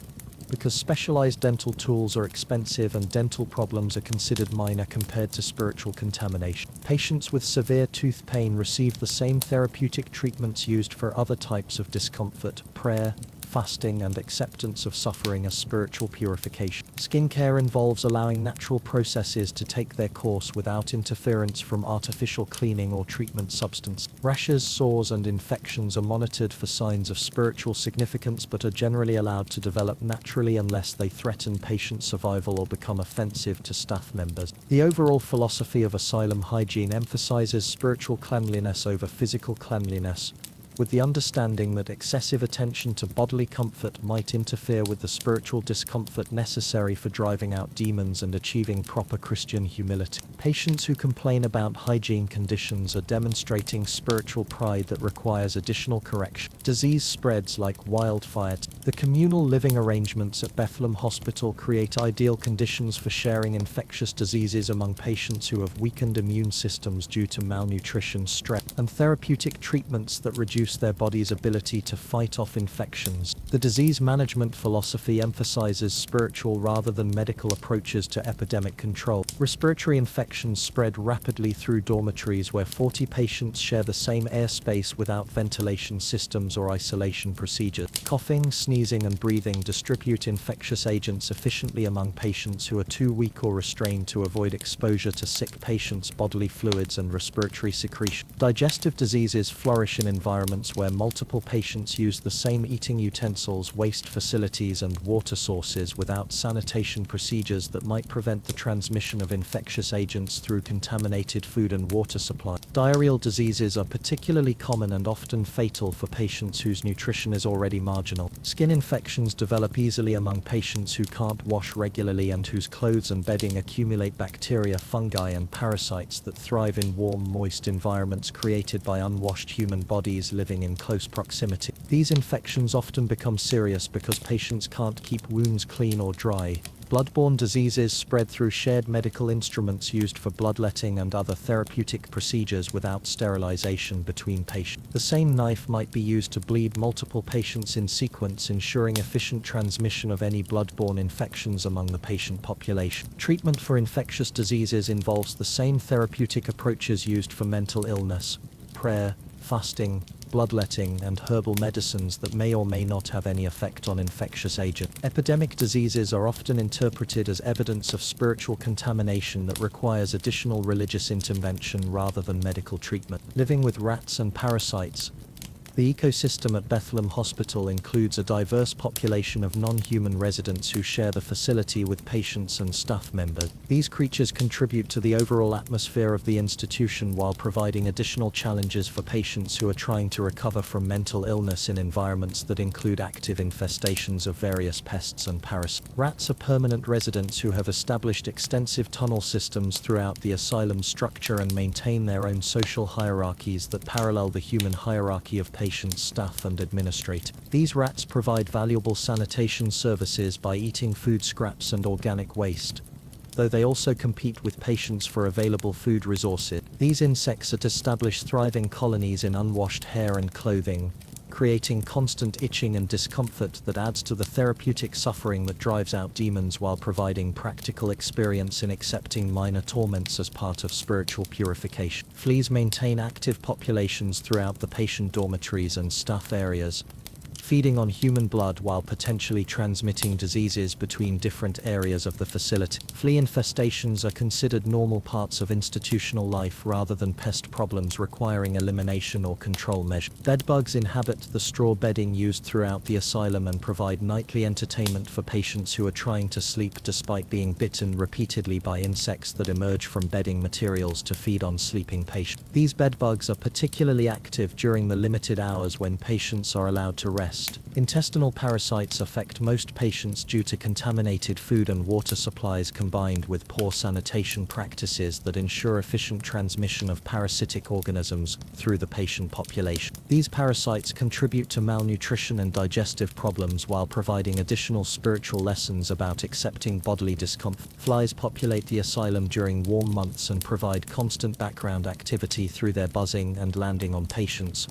Because specialized dental tools are expensive and dental problems are considered minor compared to spiritual contamination. Patients with severe tooth pain receive the same therapeutic treatments used for other types of discomfort: prayer, fasting, and acceptance of suffering as spiritual purification. Skincare involves allowing natural processes to take their course without interference from artificial cleaning or treatment substance. Rashes, sores, and infections are monitored for signs of spiritual significance but are generally allowed to develop naturally unless they threaten patient survival or become offensive to staff members. The overall philosophy of asylum hygiene emphasizes spiritual cleanliness over physical cleanliness, with the understanding that excessive attention to bodily comfort might interfere with the spiritual discomfort necessary for driving out demons and achieving proper Christian humility. Patients who complain about hygiene conditions are demonstrating spiritual pride that requires additional correction. Disease spreads like wildfire. The communal living arrangements at Bethlehem Hospital create ideal conditions for sharing infectious diseases among patients who have weakened immune systems due to malnutrition, stress, and therapeutic treatments that reduce their body's ability to fight off infections. The disease management philosophy emphasizes spiritual rather than medical approaches to epidemic control. Respiratory infections spread rapidly through dormitories where 40 patients share the same airspace without ventilation systems or isolation procedures. Coughing, sneezing, and breathing distribute infectious agents efficiently among patients who are too weak or restrained to avoid exposure to sick patients' bodily fluids and respiratory secretion. Digestive diseases flourish in environments where multiple patients use the same eating utensils, waste facilities, and water sources without sanitation procedures that might prevent the transmission of infectious agents through contaminated food and water supply. Diarrheal diseases are particularly common and often fatal for patients whose nutrition is already marginal. Skin infections develop easily among patients who can't wash regularly and whose clothes and bedding accumulate bacteria, fungi, and parasites that thrive in warm, moist environments created by unwashed human bodies living in close proximity. These infections often become serious because patients can't keep wounds clean or dry. Bloodborne diseases spread through shared medical instruments used for bloodletting and other therapeutic procedures without sterilization between patients. The same knife might be used to bleed multiple patients in sequence, ensuring efficient transmission of any bloodborne infections among the patient population. Treatment for infectious diseases involves the same therapeutic approaches used for mental illness: prayer, fasting, bloodletting, and herbal medicines that may or may not have any effect on infectious agents. Epidemic diseases are often interpreted as evidence of spiritual contamination that requires additional religious intervention rather than medical treatment. Living with rats and parasites. The ecosystem at Bethlehem Hospital includes a diverse population of non-human residents who share the facility with patients and staff members. These creatures contribute to the overall atmosphere of the institution while providing additional challenges for patients who are trying to recover from mental illness in environments that include active infestations of various pests and parasites. Rats are permanent residents who have established extensive tunnel systems throughout the asylum structure and maintain their own social hierarchies that parallel the human hierarchy of patients, staff, and administrators. These rats provide valuable sanitation services by eating food scraps and organic waste, though they also compete with patients for available food resources. These insects establish thriving colonies in unwashed hair and clothing, creating constant itching and discomfort that adds to the therapeutic suffering that drives out demons while providing practical experience in accepting minor torments as part of spiritual purification. Fleas maintain active populations throughout the patient dormitories and staff areas, feeding on human blood while potentially transmitting diseases between different areas of the facility. Flea infestations are considered normal parts of institutional life rather than pest problems requiring elimination or control measures. Bedbugs inhabit the straw bedding used throughout the asylum and provide nightly entertainment for patients who are trying to sleep despite being bitten repeatedly by insects that emerge from bedding materials to feed on sleeping patients. These bedbugs are particularly active during the limited hours when patients are allowed to rest. Intestinal parasites affect most patients due to contaminated food and water supplies combined with poor sanitation practices that ensure efficient transmission of parasitic organisms through the patient population. These parasites contribute to malnutrition and digestive problems while providing additional spiritual lessons about accepting bodily discomfort. Flies populate the asylum during warm months and provide constant background activity through their buzzing and landing on patients,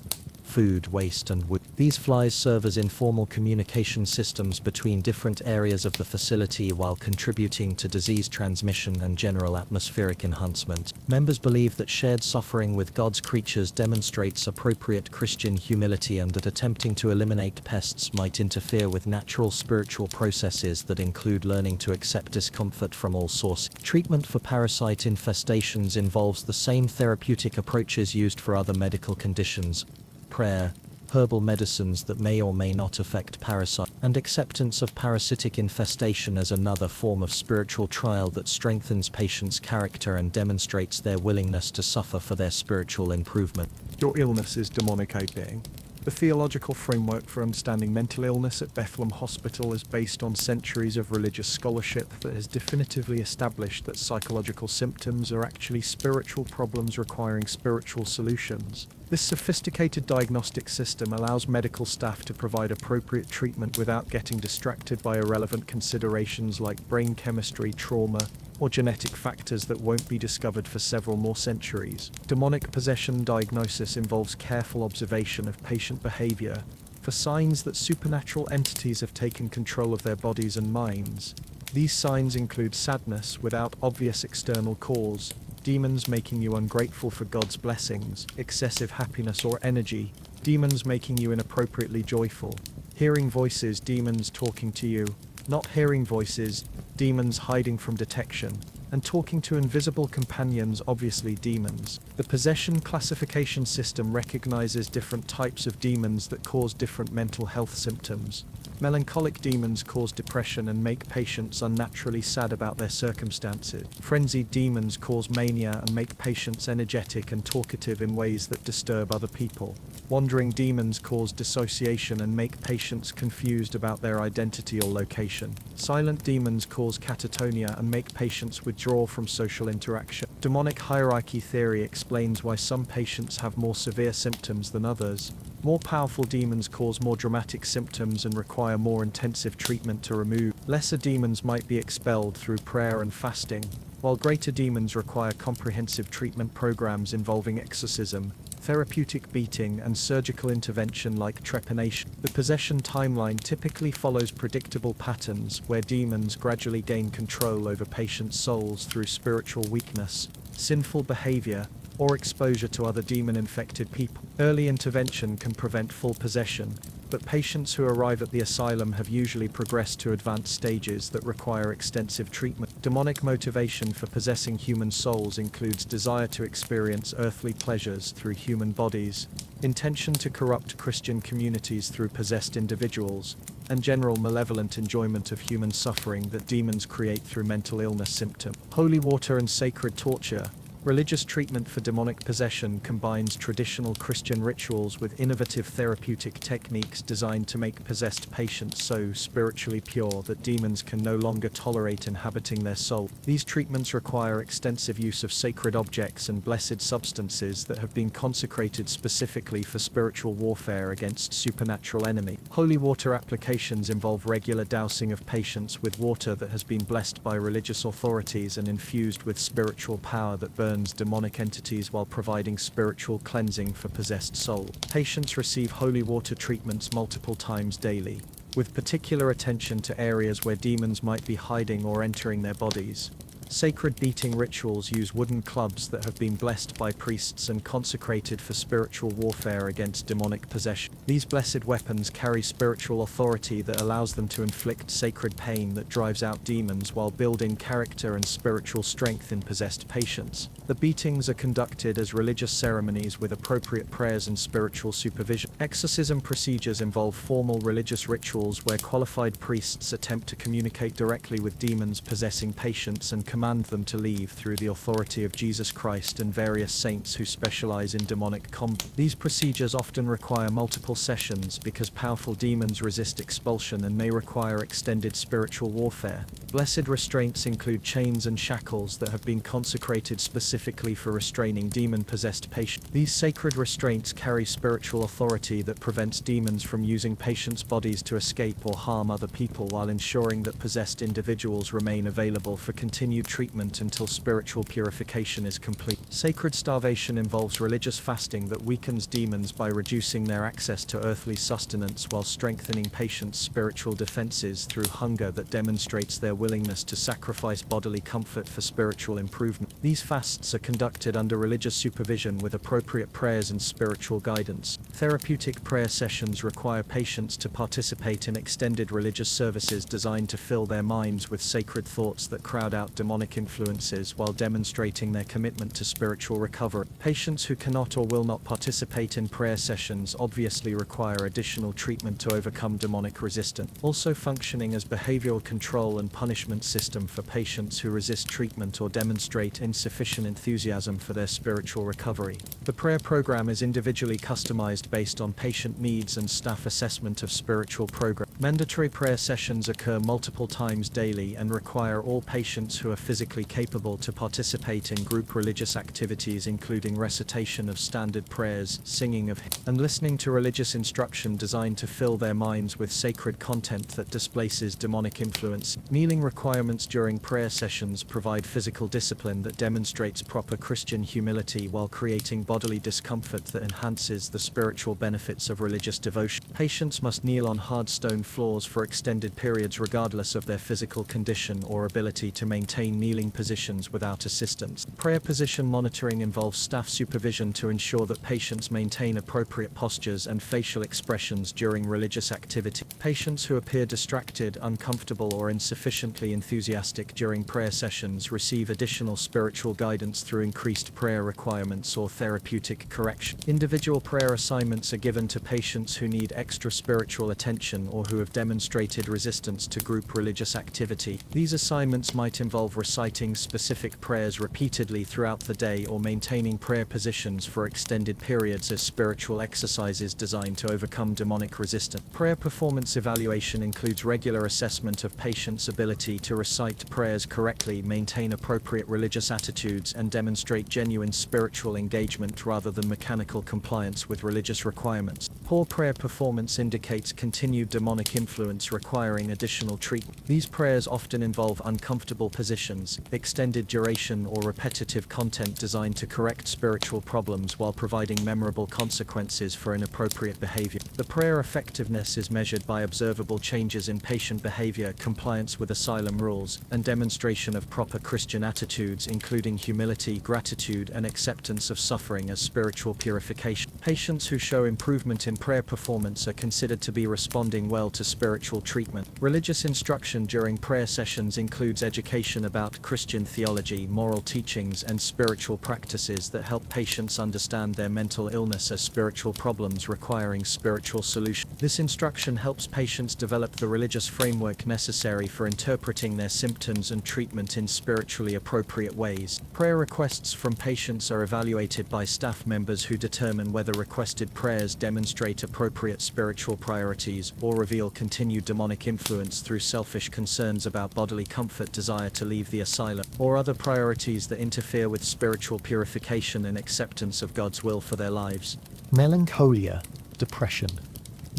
food waste and wood. These flies serve as informal communication systems between different areas of the facility while contributing to disease transmission and general atmospheric enhancement. Members believe that shared suffering with God's creatures demonstrates appropriate Christian humility and that attempting to eliminate pests might interfere with natural spiritual processes that include learning to accept discomfort from all sources. Treatment for parasite infestations involves the same therapeutic approaches used for other medical conditions: prayer, herbal medicines that may or may not affect parasites, and acceptance of parasitic infestation as another form of spiritual trial that strengthens patients' character and demonstrates their willingness to suffer for their spiritual improvement. Your illness is demonic, being. The theological framework for understanding mental illness at Bethlehem Hospital is based on centuries of religious scholarship that has definitively established that psychological symptoms are actually spiritual problems requiring spiritual solutions. This sophisticated diagnostic system allows medical staff to provide appropriate treatment without getting distracted by irrelevant considerations like brain chemistry, trauma, or genetic factors that won't be discovered for several more centuries. Demonic possession diagnosis involves careful observation of patient behavior for signs that supernatural entities have taken control of their bodies and minds. These signs include sadness without obvious external cause, demons making you ungrateful for God's blessings, excessive happiness or energy, demons making you inappropriately joyful, hearing voices, demons talking to you, not hearing voices, demons hiding from detection, and talking to invisible companions, obviously demons. The possession classification system recognizes different types of demons that cause different mental health symptoms. Melancholic demons cause depression and make patients unnaturally sad about their circumstances. Frenzied demons cause mania and make patients energetic and talkative in ways that disturb other people. Wandering demons cause dissociation and make patients confused about their identity or location. Silent demons cause catatonia and make patients withdraw from social interaction. Demonic hierarchy theory explains why some patients have more severe symptoms than others. More powerful demons cause more dramatic symptoms and require more intensive treatment to remove. Lesser demons might be expelled through prayer and fasting, while greater demons require comprehensive treatment programs involving exorcism, therapeutic beating, and surgical intervention like trepanation. The possession timeline typically follows predictable patterns where demons gradually gain control over patients' souls through spiritual weakness, sinful behavior, or exposure to other demon-infected people. Early intervention can prevent full possession, but patients who arrive at the asylum have usually progressed to advanced stages that require extensive treatment. Demonic motivation for possessing human souls includes desire to experience earthly pleasures through human bodies, intention to corrupt Christian communities through possessed individuals, and general malevolent enjoyment of human suffering that demons create through mental illness symptoms. Holy water and sacred torture. Religious treatment for demonic possession combines traditional Christian rituals with innovative therapeutic techniques designed to make possessed patients so spiritually pure that demons can no longer tolerate inhabiting their soul. These treatments require extensive use of sacred objects and blessed substances that have been consecrated specifically for spiritual warfare against supernatural enemy. Holy water applications involve regular dousing of patients with water that has been blessed by religious authorities and infused with spiritual power that burns demonic entities while providing spiritual cleansing for possessed souls. Patients receive holy water treatments multiple times daily, with particular attention to areas where demons might be hiding or entering their bodies. Sacred beating rituals use wooden clubs that have been blessed by priests and consecrated for spiritual warfare against demonic possession. These blessed weapons carry spiritual authority that allows them to inflict sacred pain that drives out demons while building character and spiritual strength in possessed patients. The beatings are conducted as religious ceremonies with appropriate prayers and spiritual supervision. Exorcism procedures involve formal religious rituals where qualified priests attempt to communicate directly with demons possessing patients and command them to leave through the authority of Jesus Christ and various saints who specialize in demonic combat. These procedures often require multiple sessions because powerful demons resist expulsion and may require extended spiritual warfare. Blessed restraints include chains and shackles that have been consecrated specifically for restraining demon-possessed patients. These sacred restraints carry spiritual authority that prevents demons from using patients' bodies to escape or harm other people while ensuring that possessed individuals remain available for continued treatment until spiritual purification is complete. Sacred starvation involves religious fasting that weakens demons by reducing their access to earthly sustenance while strengthening patients' spiritual defenses through hunger that demonstrates their willingness to sacrifice bodily comfort for spiritual improvement. These fasts are conducted under religious supervision with appropriate prayers and spiritual guidance. Therapeutic prayer sessions require patients to participate in extended religious services designed to fill their minds with sacred thoughts that crowd out demonic influences while demonstrating their commitment to spiritual recovery. Patients who cannot or will not participate in prayer sessions obviously require additional treatment to overcome demonic resistance. Also functioning as behavioral control and punishment system for patients who resist treatment or demonstrate insufficient enthusiasm for their spiritual recovery. The prayer program is individually customized based on patient needs and staff assessment of spiritual program. Mandatory prayer sessions occur multiple times daily and require all patients who are physically capable to participate in group religious activities including recitation of standard prayers, singing of hymns, and listening to religious instruction designed to fill their minds with sacred content that displaces demonic influence. Kneeling requirements during prayer sessions provide physical discipline that demonstrates proper Christian humility while creating bodily discomfort that enhances the spiritual benefits of religious devotion. Patients must kneel on hard stone floors for extended periods regardless of their physical condition or ability to maintain kneeling positions without assistance. Prayer position monitoring involves staff supervision to ensure that patients maintain appropriate postures and facial expressions during religious activity. Patients who appear distracted, uncomfortable, or insufficiently enthusiastic during prayer sessions receive additional spiritual guidance through increased prayer requirements or therapeutic correction. Individual prayer assignments are given to patients who need extra spiritual attention or who have demonstrated resistance to group religious activity. These assignments might involve reciting specific prayers repeatedly throughout the day or maintaining prayer positions for extended periods as spiritual exercises designed to overcome demonic resistance. Prayer performance evaluation includes regular assessment of patients' ability to recite prayers correctly, maintain appropriate religious attitudes, and demonstrate genuine spiritual engagement rather than mechanical compliance with religious requirements. Poor prayer performance indicates continued demonic influence requiring additional treatment. These prayers often involve uncomfortable positions, extended duration, or repetitive content designed to correct spiritual problems while providing memorable consequences for inappropriate behavior. The prayer effectiveness is measured by observable changes in patient behavior, compliance with asylum rules, and demonstration of proper Christian attitudes, including humility, gratitude, and acceptance of suffering as spiritual purification. Patients who show improvement in prayer performance are considered to be responding well to spiritual treatment. Religious instruction during prayer sessions includes education about Christian theology, moral teachings, and spiritual practices that help patients understand their mental illness as spiritual problems requiring spiritual solution. This instruction helps patients develop the religious framework necessary for interpreting their symptoms and treatment in spiritually appropriate ways. Prayer requests from patients are evaluated by staff members who determine whether requested prayers demonstrate appropriate spiritual priorities or reveal continued demonic influence through selfish concerns about bodily comfort, desire to leave the asylum, or other priorities that interfere with spiritual purification and acceptance of God's will for their lives. Melancholia, depression.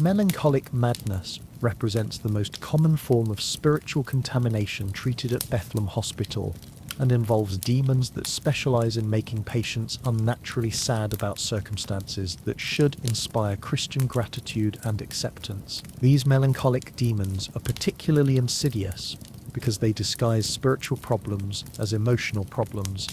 Melancholic madness represents the most common form of spiritual contamination treated at Bethlehem Hospital and involves demons that specialize in making patients unnaturally sad about circumstances that should inspire Christian gratitude and acceptance. These melancholic demons are particularly insidious because they disguise spiritual problems as emotional problems,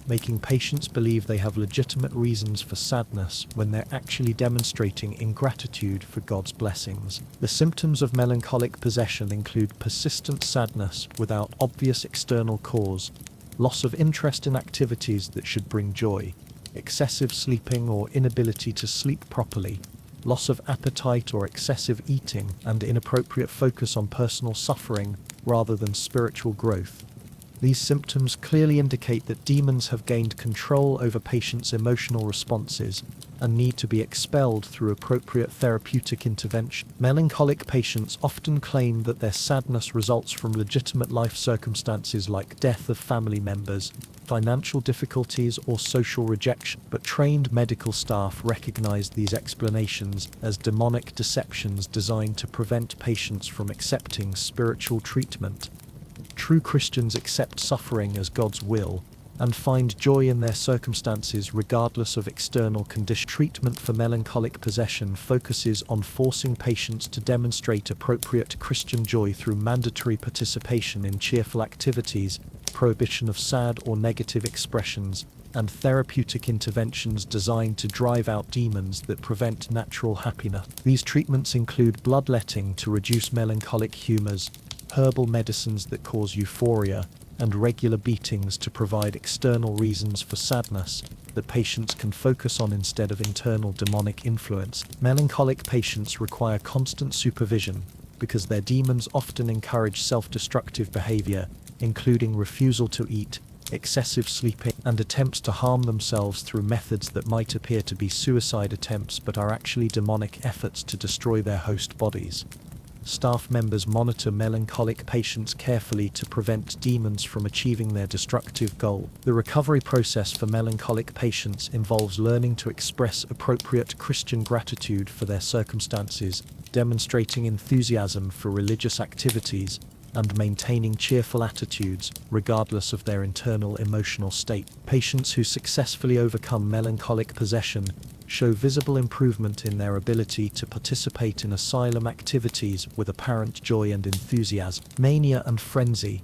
making patients believe they have legitimate reasons for sadness when they're actually demonstrating ingratitude for God's blessings. The symptoms of melancholic possession include persistent sadness without obvious external cause, loss of interest in activities that should bring joy, excessive sleeping or inability to sleep properly, loss of appetite or excessive eating, and inappropriate focus on personal suffering rather than spiritual growth. These symptoms clearly indicate that demons have gained control over patients' emotional responses and need to be expelled through appropriate therapeutic intervention. Melancholic patients often claim that their sadness results from legitimate life circumstances like death of family members, financial difficulties, or social rejection, but trained medical staff recognize these explanations as demonic deceptions designed to prevent patients from accepting spiritual treatment. True Christians accept suffering as God's will and find joy in their circumstances regardless of external conditions. Treatment for melancholic possession focuses on forcing patients to demonstrate appropriate Christian joy through mandatory participation in cheerful activities, prohibition of sad or negative expressions, and therapeutic interventions designed to drive out demons that prevent natural happiness. These treatments include bloodletting to reduce melancholic humors, herbal medicines that cause euphoria, and regular beatings to provide external reasons for sadness that patients can focus on instead of internal demonic influence. Melancholic patients require constant supervision because their demons often encourage self-destructive behavior, including refusal to eat, excessive sleeping, and attempts to harm themselves through methods that might appear to be suicide attempts but are actually demonic efforts to destroy their host bodies. Staff members monitor melancholic patients carefully to prevent demons from achieving their destructive goal. The recovery process for melancholic patients involves learning to express appropriate Christian gratitude for their circumstances, demonstrating enthusiasm for religious activities, and maintaining cheerful attitudes, regardless of their internal emotional state. Patients who successfully overcome melancholic possession show visible improvement in their ability to participate in asylum activities with apparent joy and enthusiasm. Mania and frenzy.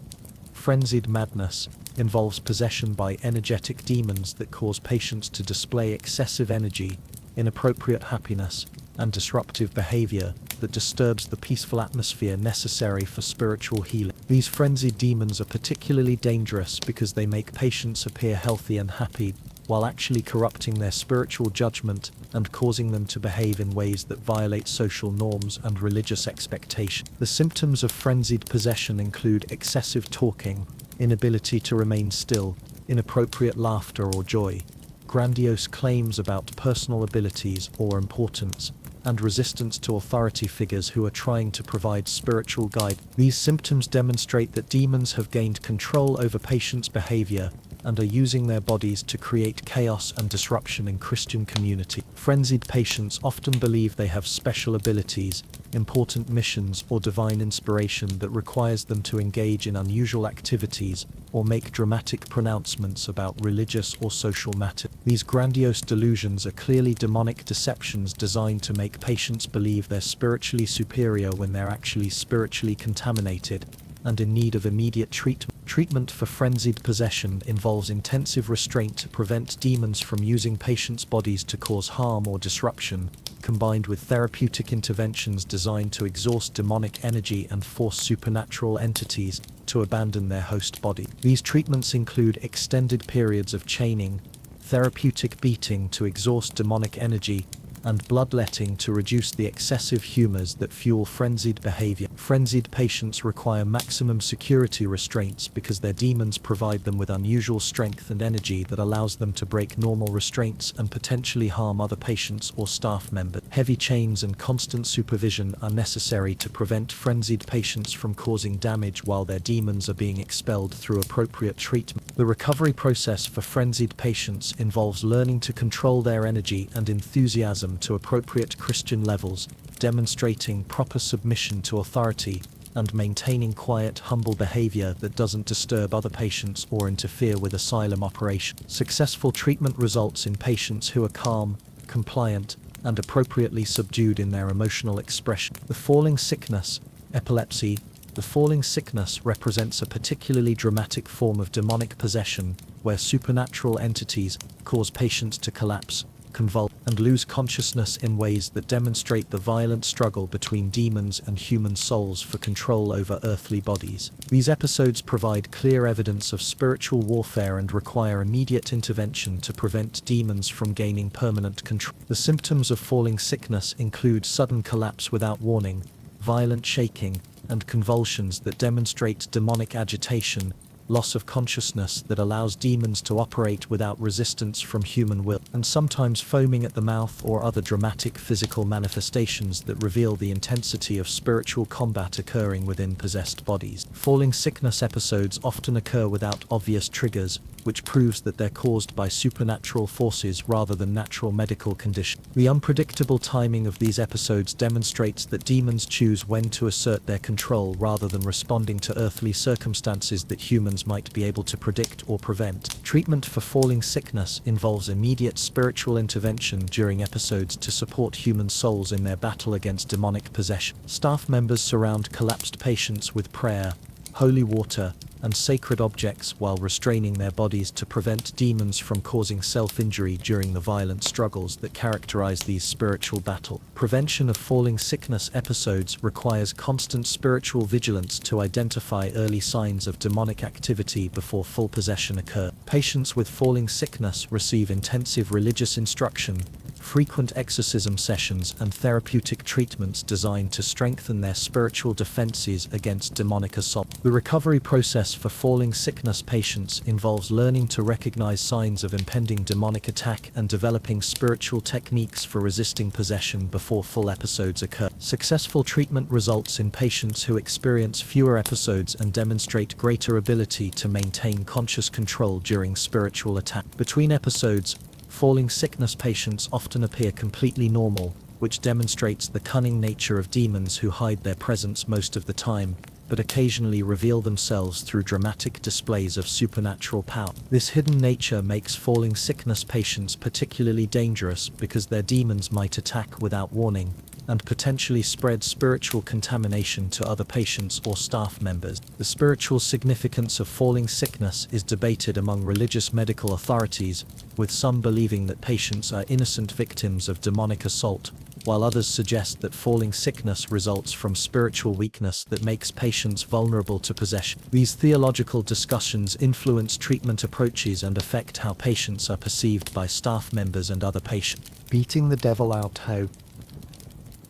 Frenzied madness involves possession by energetic demons that cause patients to display excessive energy, inappropriate happiness, and disruptive behavior that disturbs the peaceful atmosphere necessary for spiritual healing. These frenzied demons are particularly dangerous because they make patients appear healthy and happy, while actually corrupting their spiritual judgment and causing them to behave in ways that violate social norms and religious expectations. The symptoms of frenzied possession include excessive talking, inability to remain still, inappropriate laughter or joy, grandiose claims about personal abilities or importance, and resistance to authority figures who are trying to provide spiritual guide. These symptoms demonstrate that demons have gained control over patients' behavior and are using their bodies to create chaos and disruption in Christian community. Frenzied patients often believe they have special abilities, important missions, or divine inspiration that requires them to engage in unusual activities or make dramatic pronouncements about religious or social matters. These grandiose delusions are clearly demonic deceptions designed to make patients believe they're spiritually superior when they're actually spiritually contaminated and in need of immediate treatment. Treatment for frenzied possession involves intensive restraint to prevent demons from using patients' bodies to cause harm or disruption, combined with therapeutic interventions designed to exhaust demonic energy and force supernatural entities to abandon their host body. These treatments include extended periods of chaining, therapeutic beating to exhaust demonic energy, and bloodletting to reduce the excessive humors that fuel frenzied behavior. Frenzied patients require maximum security restraints because their demons provide them with unusual strength and energy that allows them to break normal restraints and potentially harm other patients or staff members. Heavy chains and constant supervision are necessary to prevent frenzied patients from causing damage while their demons are being expelled through appropriate treatment. The recovery process for frenzied patients involves learning to control their energy and enthusiasm to appropriate Christian levels, demonstrating proper submission to authority, and maintaining quiet, humble behavior that doesn't disturb other patients or interfere with asylum operations. Successful treatment results in patients who are calm, compliant, and appropriately subdued in their emotional expression. The falling sickness, epilepsy. The falling sickness represents a particularly dramatic form of demonic possession, where supernatural entities cause patients to collapse, convulse, and lose consciousness in ways that demonstrate the violent struggle between demons and human souls for control over earthly bodies. These episodes provide clear evidence of spiritual warfare and require immediate intervention to prevent demons from gaining permanent control. The symptoms of falling sickness include sudden collapse without warning, violent shaking, and convulsions that demonstrate demonic agitation, loss of consciousness that allows demons to operate without resistance from human will, and sometimes foaming at the mouth or other dramatic physical manifestations that reveal the intensity of spiritual combat occurring within possessed bodies. Falling sickness episodes often occur without obvious triggers, which proves that they're caused by supernatural forces rather than natural medical conditions. The unpredictable timing of these episodes demonstrates that demons choose when to assert their control rather than responding to earthly circumstances that humans might be able to predict or prevent. Treatment for falling sickness involves immediate spiritual intervention during episodes to support human souls in their battle against demonic possession. Staff members surround collapsed patients with prayer, holy water, and sacred objects while restraining their bodies to prevent demons from causing self-injury during the violent struggles that characterize these spiritual battles. Prevention of falling sickness episodes requires constant spiritual vigilance to identify early signs of demonic activity before full possession occurs. Patients with falling sickness receive intensive religious instruction, frequent exorcism sessions, and therapeutic treatments designed to strengthen their spiritual defenses against demonic assault. The recovery process for falling sickness patients involves learning to recognize signs of impending demonic attack and developing spiritual techniques for resisting possession before full episodes occur. Successful treatment results in patients who experience fewer episodes and demonstrate greater ability to maintain conscious control during spiritual attack. Between episodes, falling sickness patients often appear completely normal, which demonstrates the cunning nature of demons who hide their presence most of the time, but occasionally reveal themselves through dramatic displays of supernatural power. This hidden nature makes falling sickness patients particularly dangerous because their demons might attack without warning and potentially spread spiritual contamination to other patients or staff members. The spiritual significance of falling sickness is debated among religious medical authorities, with some believing that patients are innocent victims of demonic assault, while others suggest that falling sickness results from spiritual weakness that makes patients vulnerable to possession. These theological discussions influence treatment approaches and affect how patients are perceived by staff members and other patients. Beating the devil out. How?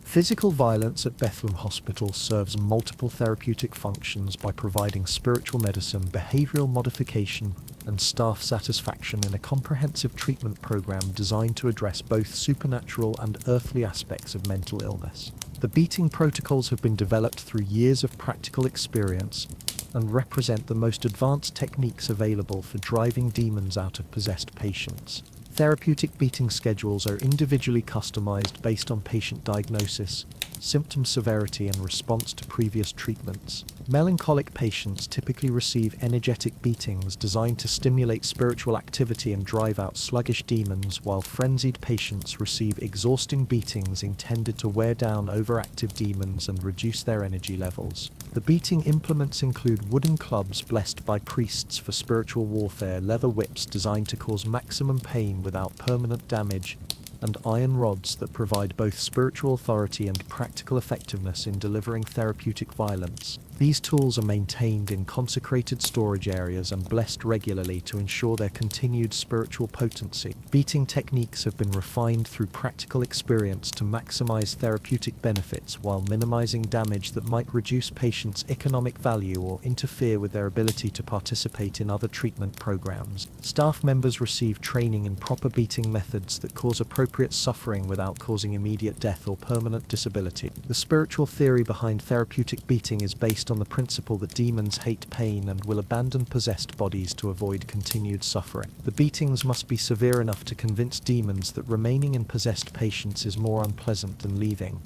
Physical violence at Bethlehem Hospital serves multiple therapeutic functions by providing spiritual medicine, behavioral modification, and staff satisfaction in a comprehensive treatment program designed to address both supernatural and earthly aspects of mental illness. The beating protocols have been developed through years of practical experience and represent the most advanced techniques available for driving demons out of possessed patients. Therapeutic beating schedules are individually customized based on patient diagnosis, symptom severity, and response to previous treatments. Melancholic patients typically receive energetic beatings designed to stimulate spiritual activity and drive out sluggish demons, while frenzied patients receive exhausting beatings intended to wear down overactive demons and reduce their energy levels. The beating implements include wooden clubs blessed by priests for spiritual warfare, leather whips designed to cause maximum pain without permanent damage, and iron rods that provide both spiritual authority and practical effectiveness in delivering therapeutic violence. These tools are maintained in consecrated storage areas and blessed regularly to ensure their continued spiritual potency. Beating techniques have been refined through practical experience to maximize therapeutic benefits while minimizing damage that might reduce patients' economic value or interfere with their ability to participate in other treatment programs. Staff members receive training in proper beating methods that cause appropriate suffering without causing immediate death or permanent disability. The spiritual theory behind therapeutic beating is based on the principle that demons hate pain and will abandon possessed bodies to avoid continued suffering. The beatings must be severe enough to convince demons that remaining in possessed patients is more unpleasant than leaving,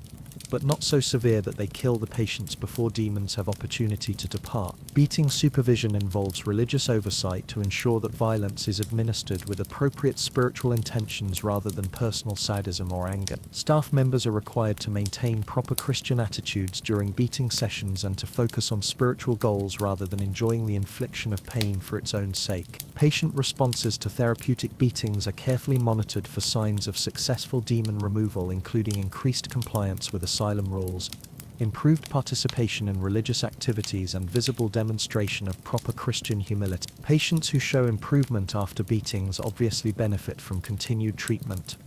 but not so severe that they kill the patients before demons have opportunity to depart. Beating supervision involves religious oversight to ensure that violence is administered with appropriate spiritual intentions rather than personal sadism or anger. Staff members are required to maintain proper Christian attitudes during beating sessions and to focus on spiritual goals rather than enjoying the infliction of pain for its own sake. Patient responses to therapeutic beatings are carefully monitored for signs of successful demon removal, including increased compliance with asylum rules, improved participation in religious activities, and visible demonstration of proper Christian humility. Patients who show improvement after beatings obviously benefit from continued treatment,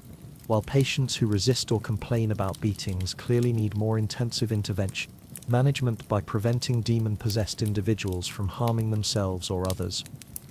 while patients who resist or complain about beatings clearly need more intensive intervention. management by preventing demon-possessed individuals from harming themselves or others,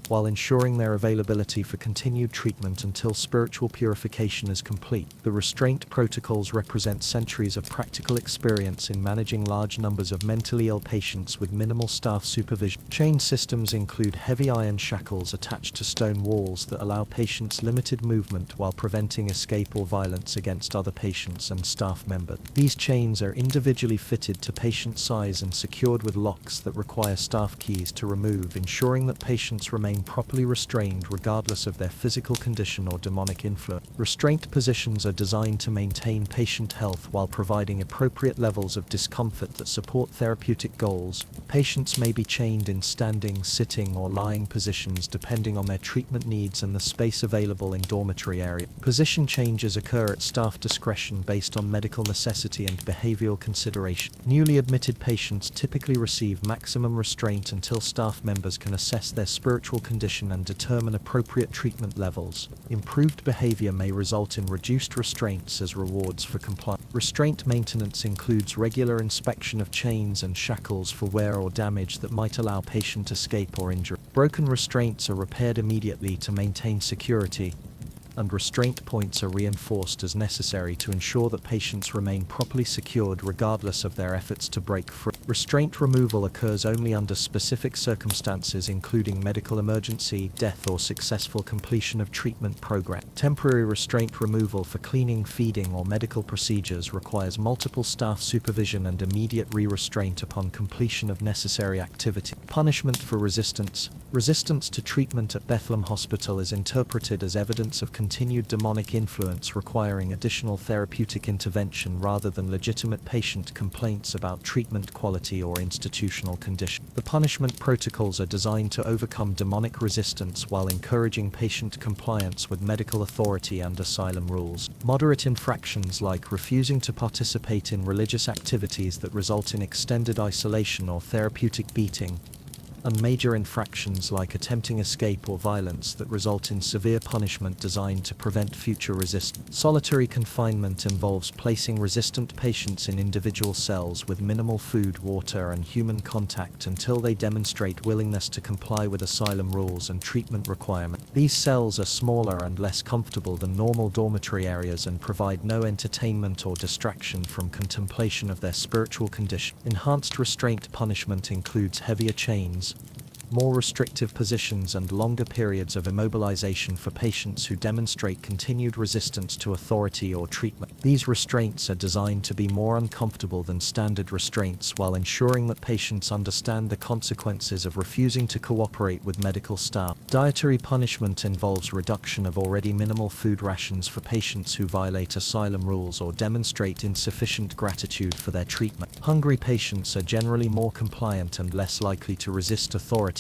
while ensuring their availability for continued treatment until spiritual purification is complete. The restraint protocols represent centuries of practical experience in managing large numbers of mentally ill patients with minimal staff supervision. Chain systems include heavy iron shackles attached to stone walls that allow patients limited movement while preventing escape or violence against other patients and staff members. These chains are individually fitted to patient size and secured with locks that require staff keys to remove, ensuring that patients remain properly restrained regardless of their physical condition or demonic influence. Restraint positions are designed to maintain patient health while providing appropriate levels of discomfort that support therapeutic goals. Patients may be chained in standing, sitting, or lying positions depending on their treatment needs and the space available in dormitory area. Position changes occur at staff discretion based on medical necessity and behavioral consideration. Newly admitted patients typically receive maximum restraint until staff members can assess their spiritual condition and determine appropriate treatment levels. Improved behavior may result in reduced restraints as rewards for compliance. Restraint maintenance includes regular inspection of chains and shackles for wear or damage that might allow patient escape or injury. Broken restraints are repaired immediately to maintain security, and restraint points are reinforced as necessary to ensure that patients remain properly secured regardless of their efforts to break free. Restraint removal occurs only under specific circumstances including medical emergency, death, or successful completion of treatment program. Temporary restraint removal for cleaning, feeding, or medical procedures requires multiple staff supervision and immediate re-restraint upon completion of necessary activity. Punishment for resistance. Resistance to treatment at Bethlehem Hospital is interpreted as evidence of continued demonic influence requiring additional therapeutic intervention rather than legitimate patient complaints about treatment quality or institutional condition. The punishment protocols are designed to overcome demonic resistance while encouraging patient compliance with medical authority and asylum rules. Moderate infractions like refusing to participate in religious activities that result in extended isolation or therapeutic beating, and major infractions like attempting escape or violence that result in severe punishment designed to prevent future resistance. Solitary confinement involves placing resistant patients in individual cells with minimal food, water, and human contact until they demonstrate willingness to comply with asylum rules and treatment requirements. These cells are smaller and less comfortable than normal dormitory areas and provide no entertainment or distraction from contemplation of their spiritual condition. Enhanced restraint punishment includes heavier chains, more restrictive positions, and longer periods of immobilization for patients who demonstrate continued resistance to authority or treatment. These restraints are designed to be more uncomfortable than standard restraints while ensuring that patients understand the consequences of refusing to cooperate with medical staff. Dietary punishment involves reduction of already minimal food rations for patients who violate asylum rules or demonstrate insufficient gratitude for their treatment. Hungry patients are generally more compliant and less likely to resist authority,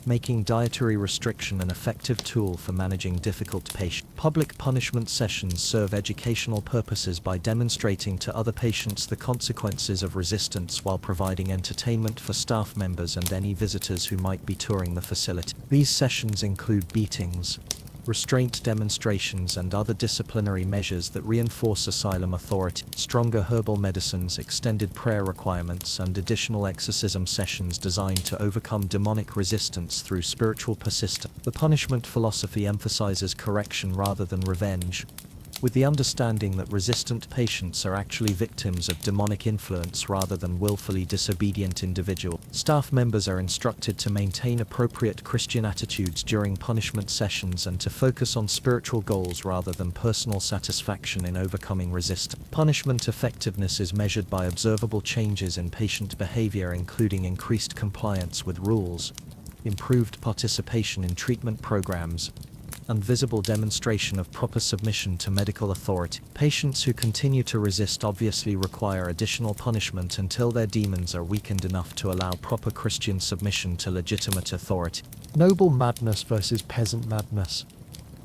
making dietary restriction an effective tool for managing difficult patients. Public punishment sessions serve educational purposes by demonstrating to other patients the consequences of resistance while providing entertainment for staff members and any visitors who might be touring the facility. These sessions include beatings, restraint demonstrations, and other disciplinary measures that reinforce asylum authority. Stronger herbal medicines, extended prayer requirements, and additional exorcism sessions designed to overcome demonic resistance through spiritual persistence. The punishment philosophy emphasizes correction rather than revenge, with the understanding that resistant patients are actually victims of demonic influence rather than willfully disobedient individuals. Staff members are instructed to maintain appropriate Christian attitudes during punishment sessions and to focus on spiritual goals rather than personal satisfaction in overcoming resistance. Punishment effectiveness is measured by observable changes in patient behavior, including increased compliance with rules, improved participation in treatment programs, and visible demonstration of proper submission to medical authority. Patients who continue to resist obviously require additional punishment until their demons are weakened enough to allow proper Christian submission to legitimate authority. Noble madness versus peasant madness.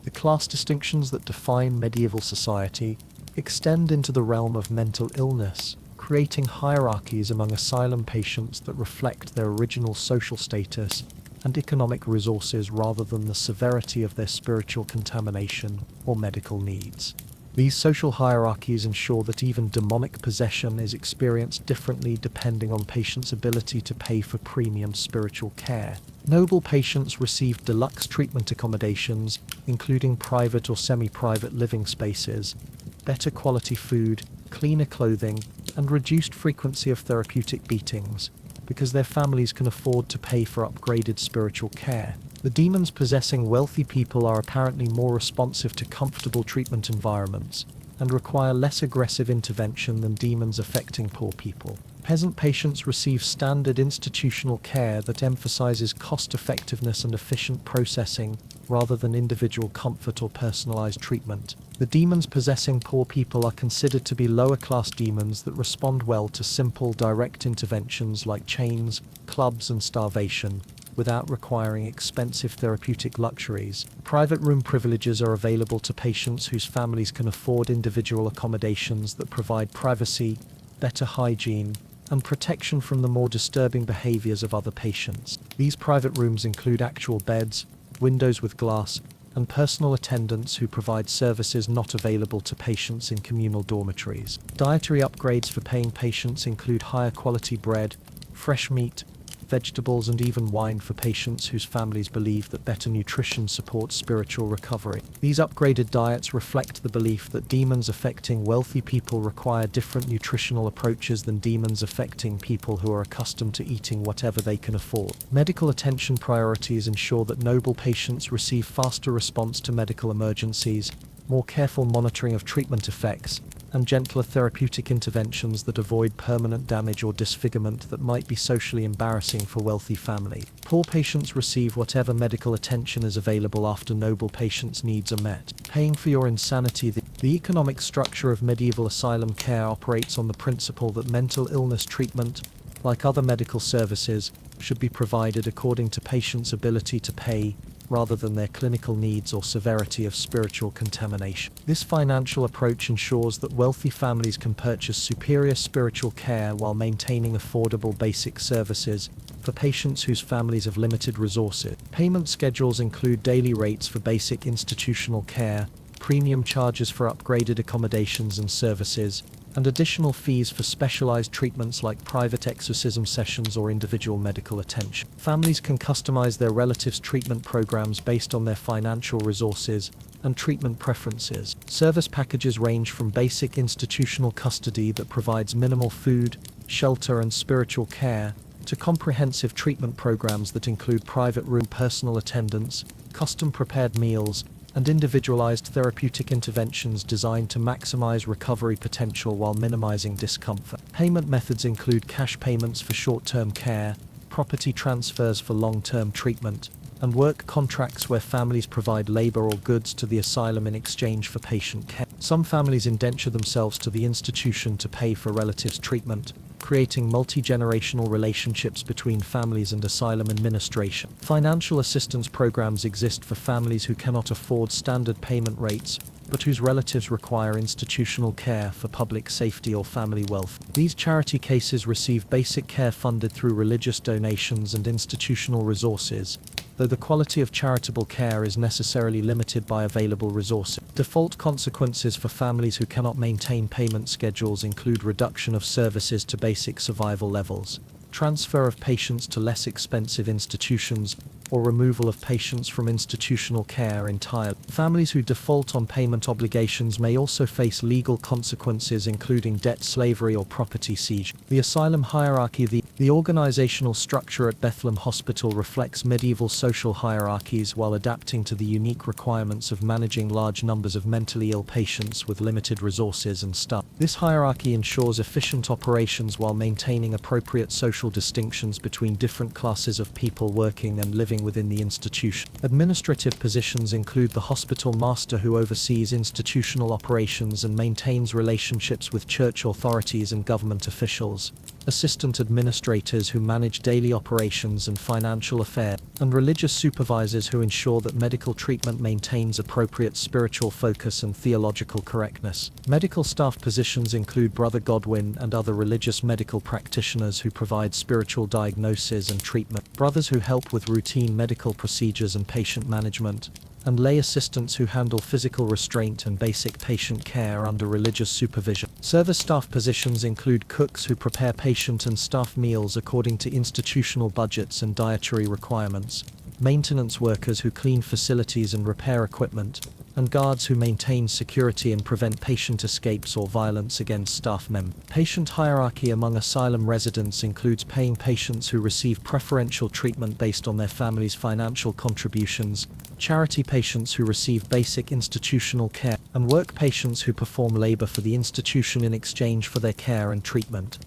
The class distinctions that define medieval society extend into the realm of mental illness, creating hierarchies among asylum patients that reflect their original social status and economic resources rather than the severity of their spiritual contamination or medical needs. These social hierarchies ensure that even demonic possession is experienced differently depending on patients' ability to pay for premium spiritual care. Noble patients receive deluxe treatment accommodations, including private or semi-private living spaces, better quality food, cleaner clothing, and reduced frequency of therapeutic beatings, because their families can afford to pay for upgraded spiritual care. The demons possessing wealthy people are apparently more responsive to comfortable treatment environments and require less aggressive intervention than demons affecting poor people. Peasant patients receive standard institutional care that emphasizes cost-effectiveness and efficient processing rather than individual comfort or personalized treatment. The demons possessing poor people are considered to be lower-class demons that respond well to simple, direct interventions like chains, clubs, and starvation, without requiring expensive therapeutic luxuries. Private room privileges are available to patients whose families can afford individual accommodations that provide privacy, better hygiene, and protection from the more disturbing behaviors of other patients. These private rooms include actual beds, windows with glass, and personal attendants who provide services not available to patients in communal dormitories. Dietary upgrades for paying patients include higher quality bread, fresh meat, vegetables, and even wine for patients whose families believe that better nutrition supports spiritual recovery. These upgraded diets reflect the belief that demons affecting wealthy people require different nutritional approaches than demons affecting people who are accustomed to eating whatever they can afford. Medical attention priorities ensure that noble patients receive faster response to medical emergencies, more careful monitoring of treatment effects, and gentler therapeutic interventions that avoid permanent damage or disfigurement that might be socially embarrassing for wealthy families. Poor patients receive whatever medical attention is available after noble patients' needs are met. Paying for your insanity. The economic structure of medieval asylum care operates on the principle that mental illness treatment, like other medical services, should be provided according to patients' ability to pay, rather than their clinical needs or severity of spiritual contamination. This financial approach ensures that wealthy families can purchase superior spiritual care while maintaining affordable basic services for patients whose families have limited resources. Payment schedules include daily rates for basic institutional care, premium charges for upgraded accommodations and services, and additional fees for specialized treatments like private exorcism sessions or individual medical attention. Families can customize their relatives' treatment programs based on their financial resources and treatment preferences. Service packages range from basic institutional custody that provides minimal food, shelter, and spiritual care, to comprehensive treatment programs that include private room personal attendance, custom-prepared meals, and individualized therapeutic interventions designed to maximize recovery potential while minimizing discomfort. Payment methods include cash payments for short-term care, property transfers for long-term treatment, and work contracts where families provide labor or goods to the asylum in exchange for patient care. Some families indenture themselves to the institution to pay for relatives' treatment, creating multi-generational relationships between families and asylum administration. Financial assistance programs exist for families who cannot afford standard payment rates, but whose relatives require institutional care for public safety or family wealth. These charity cases receive basic care funded through religious donations and institutional resources, though the quality of charitable care is necessarily limited by available resources. Default consequences for families who cannot maintain payment schedules include reduction of services to basic survival levels, transfer of patients to less expensive institutions, or removal of patients from institutional care entirely. Families who default on payment obligations may also face legal consequences including debt slavery or property seizure. The asylum hierarchy. The organizational structure at Bethlehem Hospital reflects medieval social hierarchies while adapting to the unique requirements of managing large numbers of mentally ill patients with limited resources and staff. This hierarchy ensures efficient operations while maintaining appropriate social distinctions between different classes of people working and living within the institution. Administrative positions include the hospital master, who oversees institutional operations and maintains relationships with church authorities and government officials, assistant administrators who manage daily operations and financial affairs, and religious supervisors who ensure that medical treatment maintains appropriate spiritual focus and theological correctness. Medical staff positions include Brother Godwin and other religious medical practitioners who provide spiritual diagnosis and treatment, brothers who help with routine medical procedures and patient management, and lay assistants who handle physical restraint and basic patient care under religious supervision. Service staff positions include cooks who prepare patient and staff meals according to institutional budgets and dietary requirements, maintenance workers who clean facilities and repair equipment, and guards who maintain security and prevent patient escapes or violence against staff members. Patient hierarchy among asylum residents includes paying patients who receive preferential treatment based on their family's financial contributions, charity patients who receive basic institutional care, and work patients who perform labor for the institution in exchange for their care and treatment.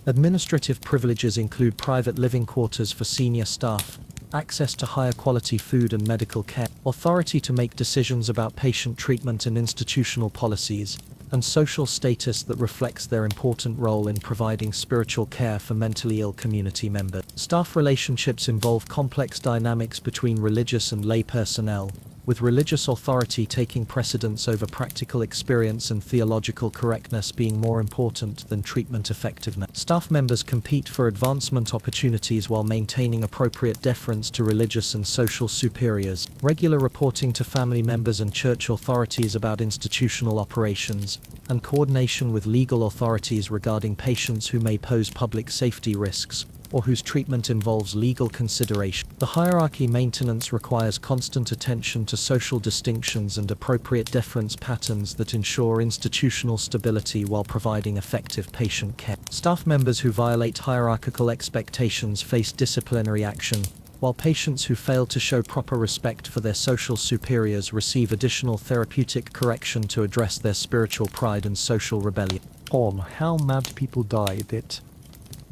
Administrative privileges include private living quarters for senior staff, access to higher quality food and medical care, authority to make decisions about patient treatment and institutional policies, and social status that reflects their important role in providing spiritual care for mentally ill community members. Staff relationships involve complex dynamics between religious and lay personnel, with religious authority taking precedence over practical experience and theological correctness being more important than treatment effectiveness. Staff members compete for advancement opportunities while maintaining appropriate deference to religious and social superiors. Regular reporting to family members and church authorities about institutional operations, and coordination with legal authorities regarding patients who may pose public safety risks, or whose treatment involves legal consideration. The hierarchy maintenance requires constant attention to social distinctions and appropriate deference patterns that ensure institutional stability while providing effective patient care. Staff members who violate hierarchical expectations face disciplinary action, while patients who fail to show proper respect for their social superiors receive additional therapeutic correction to address their spiritual pride and social rebellion. On how mad people died,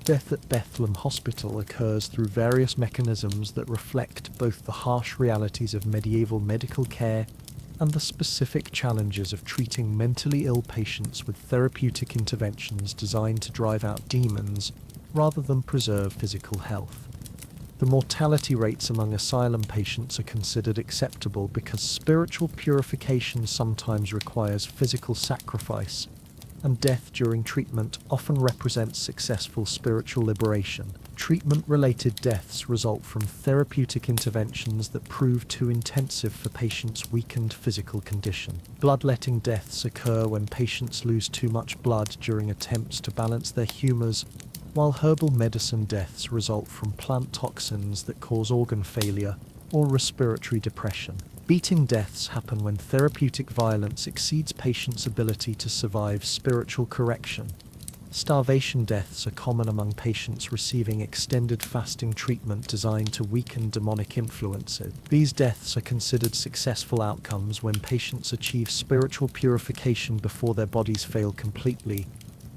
death at Bethlehem Hospital occurs through various mechanisms that reflect both the harsh realities of medieval medical care and the specific challenges of treating mentally ill patients with therapeutic interventions designed to drive out demons rather than preserve physical health. The mortality rates among asylum patients are considered acceptable because spiritual purification sometimes requires physical sacrifice, and death during treatment often represents successful spiritual liberation. Treatment-related deaths result from therapeutic interventions that prove too intensive for patients' weakened physical condition. Bloodletting deaths occur when patients lose too much blood during attempts to balance their humors, while herbal medicine deaths result from plant toxins that cause organ failure or respiratory depression. Beating deaths happen when therapeutic violence exceeds patients' ability to survive spiritual correction. Starvation deaths are common among patients receiving extended fasting treatment designed to weaken demonic influences. These deaths are considered successful outcomes when patients achieve spiritual purification before their bodies fail completely,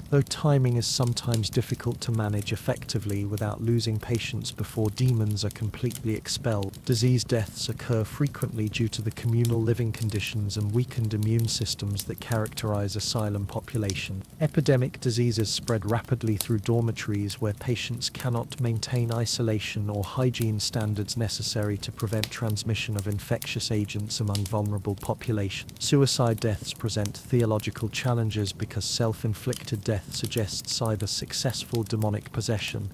though timing is sometimes difficult to manage effectively without losing patients before demons are completely expelled. Disease deaths occur frequently due to the communal living conditions and weakened immune systems that characterize asylum populations. Epidemic diseases spread rapidly through dormitories where patients cannot maintain isolation or hygiene standards necessary to prevent transmission of infectious agents among vulnerable populations. Suicide deaths present theological challenges because self-inflicted death suggests either successful demonic possession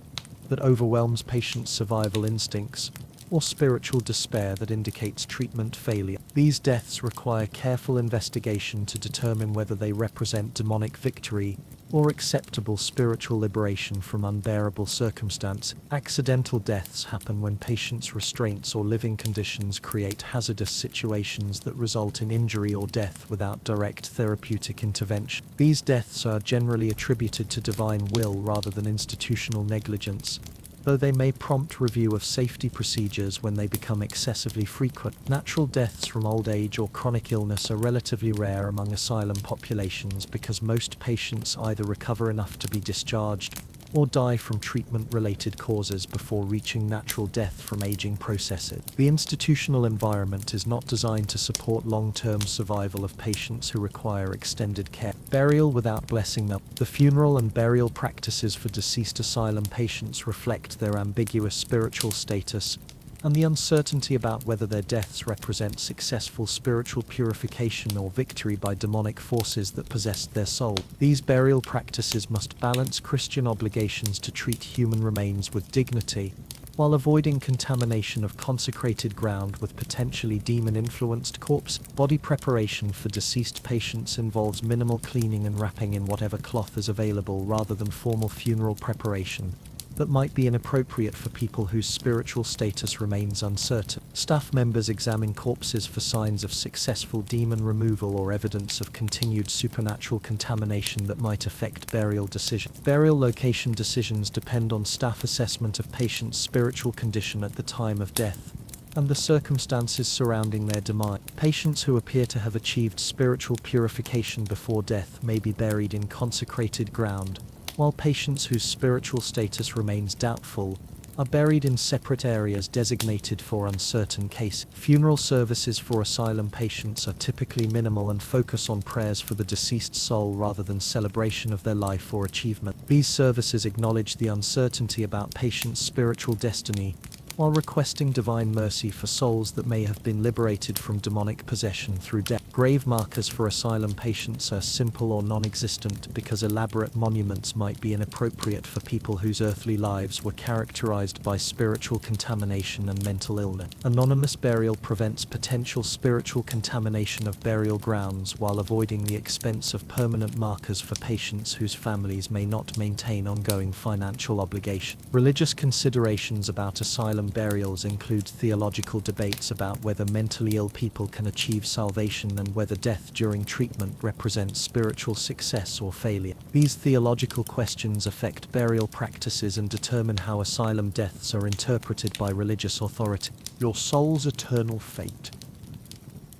that overwhelms patients' survival instincts, or spiritual despair that indicates treatment failure. These deaths require careful investigation to determine whether they represent demonic victory or acceptable spiritual liberation from unbearable circumstance. Accidental deaths happen when patients' restraints or living conditions create hazardous situations that result in injury or death without direct therapeutic intervention. These deaths are generally attributed to divine will rather than institutional negligence, though they may prompt review of safety procedures when they become excessively frequent. Natural deaths from old age or chronic illness are relatively rare among asylum populations because most patients either recover enough to be discharged or die from treatment-related causes before reaching natural death from aging processes. The institutional environment is not designed to support long-term survival of patients who require extended care. Burial without blessing. The funeral and burial practices for deceased asylum patients reflect their ambiguous spiritual status and the uncertainty about whether their deaths represent successful spiritual purification or victory by demonic forces that possessed their soul. These burial practices must balance Christian obligations to treat human remains with dignity while avoiding contamination of consecrated ground with potentially demon-influenced corpse. Body preparation for deceased patients involves minimal cleaning and wrapping in whatever cloth is available rather than formal funeral preparation that might be inappropriate for people whose spiritual status remains uncertain. Staff members examine corpses for signs of successful demon removal or evidence of continued supernatural contamination that might affect burial decisions. Burial location decisions depend on staff assessment of patients' spiritual condition at the time of death and the circumstances surrounding their demise. Patients who appear to have achieved spiritual purification before death may be buried in consecrated ground, while patients whose spiritual status remains doubtful are buried in separate areas designated for uncertain cases. Funeral services for asylum patients are typically minimal and focus on prayers for the deceased soul rather than celebration of their life or achievement. These services acknowledge the uncertainty about patients' spiritual destiny, while requesting divine mercy for souls that may have been liberated from demonic possession through death. Grave markers for asylum patients are simple or non-existent because elaborate monuments might be inappropriate for people whose earthly lives were characterized by spiritual contamination and mental illness. Anonymous burial prevents potential spiritual contamination of burial grounds while avoiding the expense of permanent markers for patients whose families may not maintain ongoing financial obligation. Religious considerations about asylum burials include theological debates about whether mentally ill people can achieve salvation and whether death during treatment represents spiritual success or failure. These theological questions affect burial practices and determine how asylum deaths are interpreted by religious authority. Your soul's eternal fate.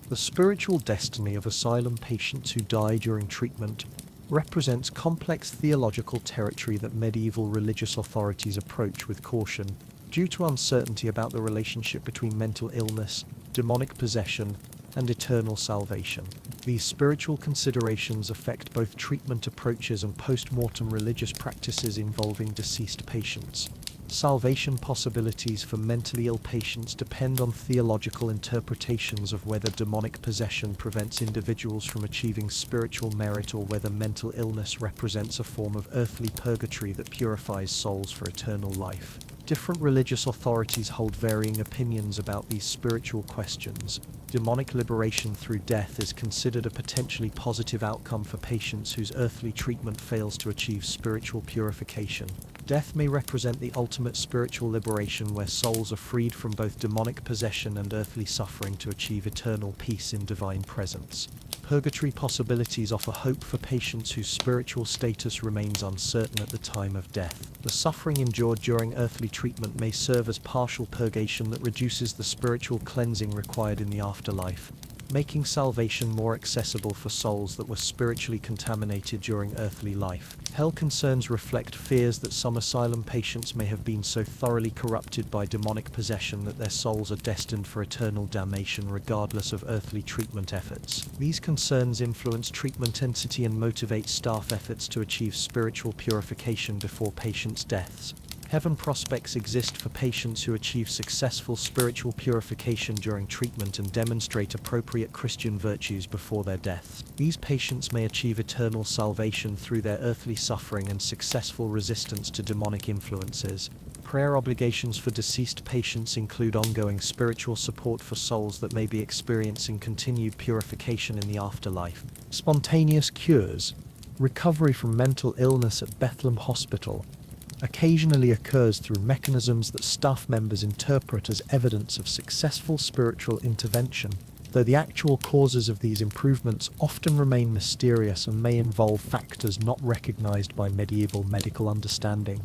The spiritual destiny of asylum patients who die during treatment represents complex theological territory that medieval religious authorities approach with caution, due to uncertainty about the relationship between mental illness, demonic possession, and eternal salvation. These spiritual considerations affect both treatment approaches and post-mortem religious practices involving deceased patients. Salvation possibilities for mentally ill patients depend on theological interpretations of whether demonic possession prevents individuals from achieving spiritual merit or whether mental illness represents a form of earthly purgatory that purifies souls for eternal life. Different religious authorities hold varying opinions about these spiritual questions. Demonic liberation through death is considered a potentially positive outcome for patients whose earthly treatment fails to achieve spiritual purification. Death may represent the ultimate spiritual liberation where souls are freed from both demonic possession and earthly suffering to achieve eternal peace in divine presence. Purgatory possibilities offer hope for patients whose spiritual status remains uncertain at the time of death. The suffering endured during earthly treatment may serve as partial purgation that reduces the spiritual cleansing required in the afterlife, making salvation more accessible for souls that were spiritually contaminated during earthly life. Hell concerns reflect fears that some asylum patients may have been so thoroughly corrupted by demonic possession that their souls are destined for eternal damnation regardless of earthly treatment efforts. These concerns influence treatment intensity and motivate staff efforts to achieve spiritual purification before patients' deaths. Heaven prospects exist for patients who achieve successful spiritual purification during treatment and demonstrate appropriate Christian virtues before their deaths. These patients may achieve eternal salvation through their earthly suffering and successful resistance to demonic influences. Prayer obligations for deceased patients include ongoing spiritual support for souls that may be experiencing continued purification in the afterlife. Spontaneous cures. Recovery from mental illness at Bethlehem Hospital occasionally occurs through mechanisms that staff members interpret as evidence of successful spiritual intervention, though the actual causes of these improvements often remain mysterious and may involve factors not recognized by medieval medical understanding.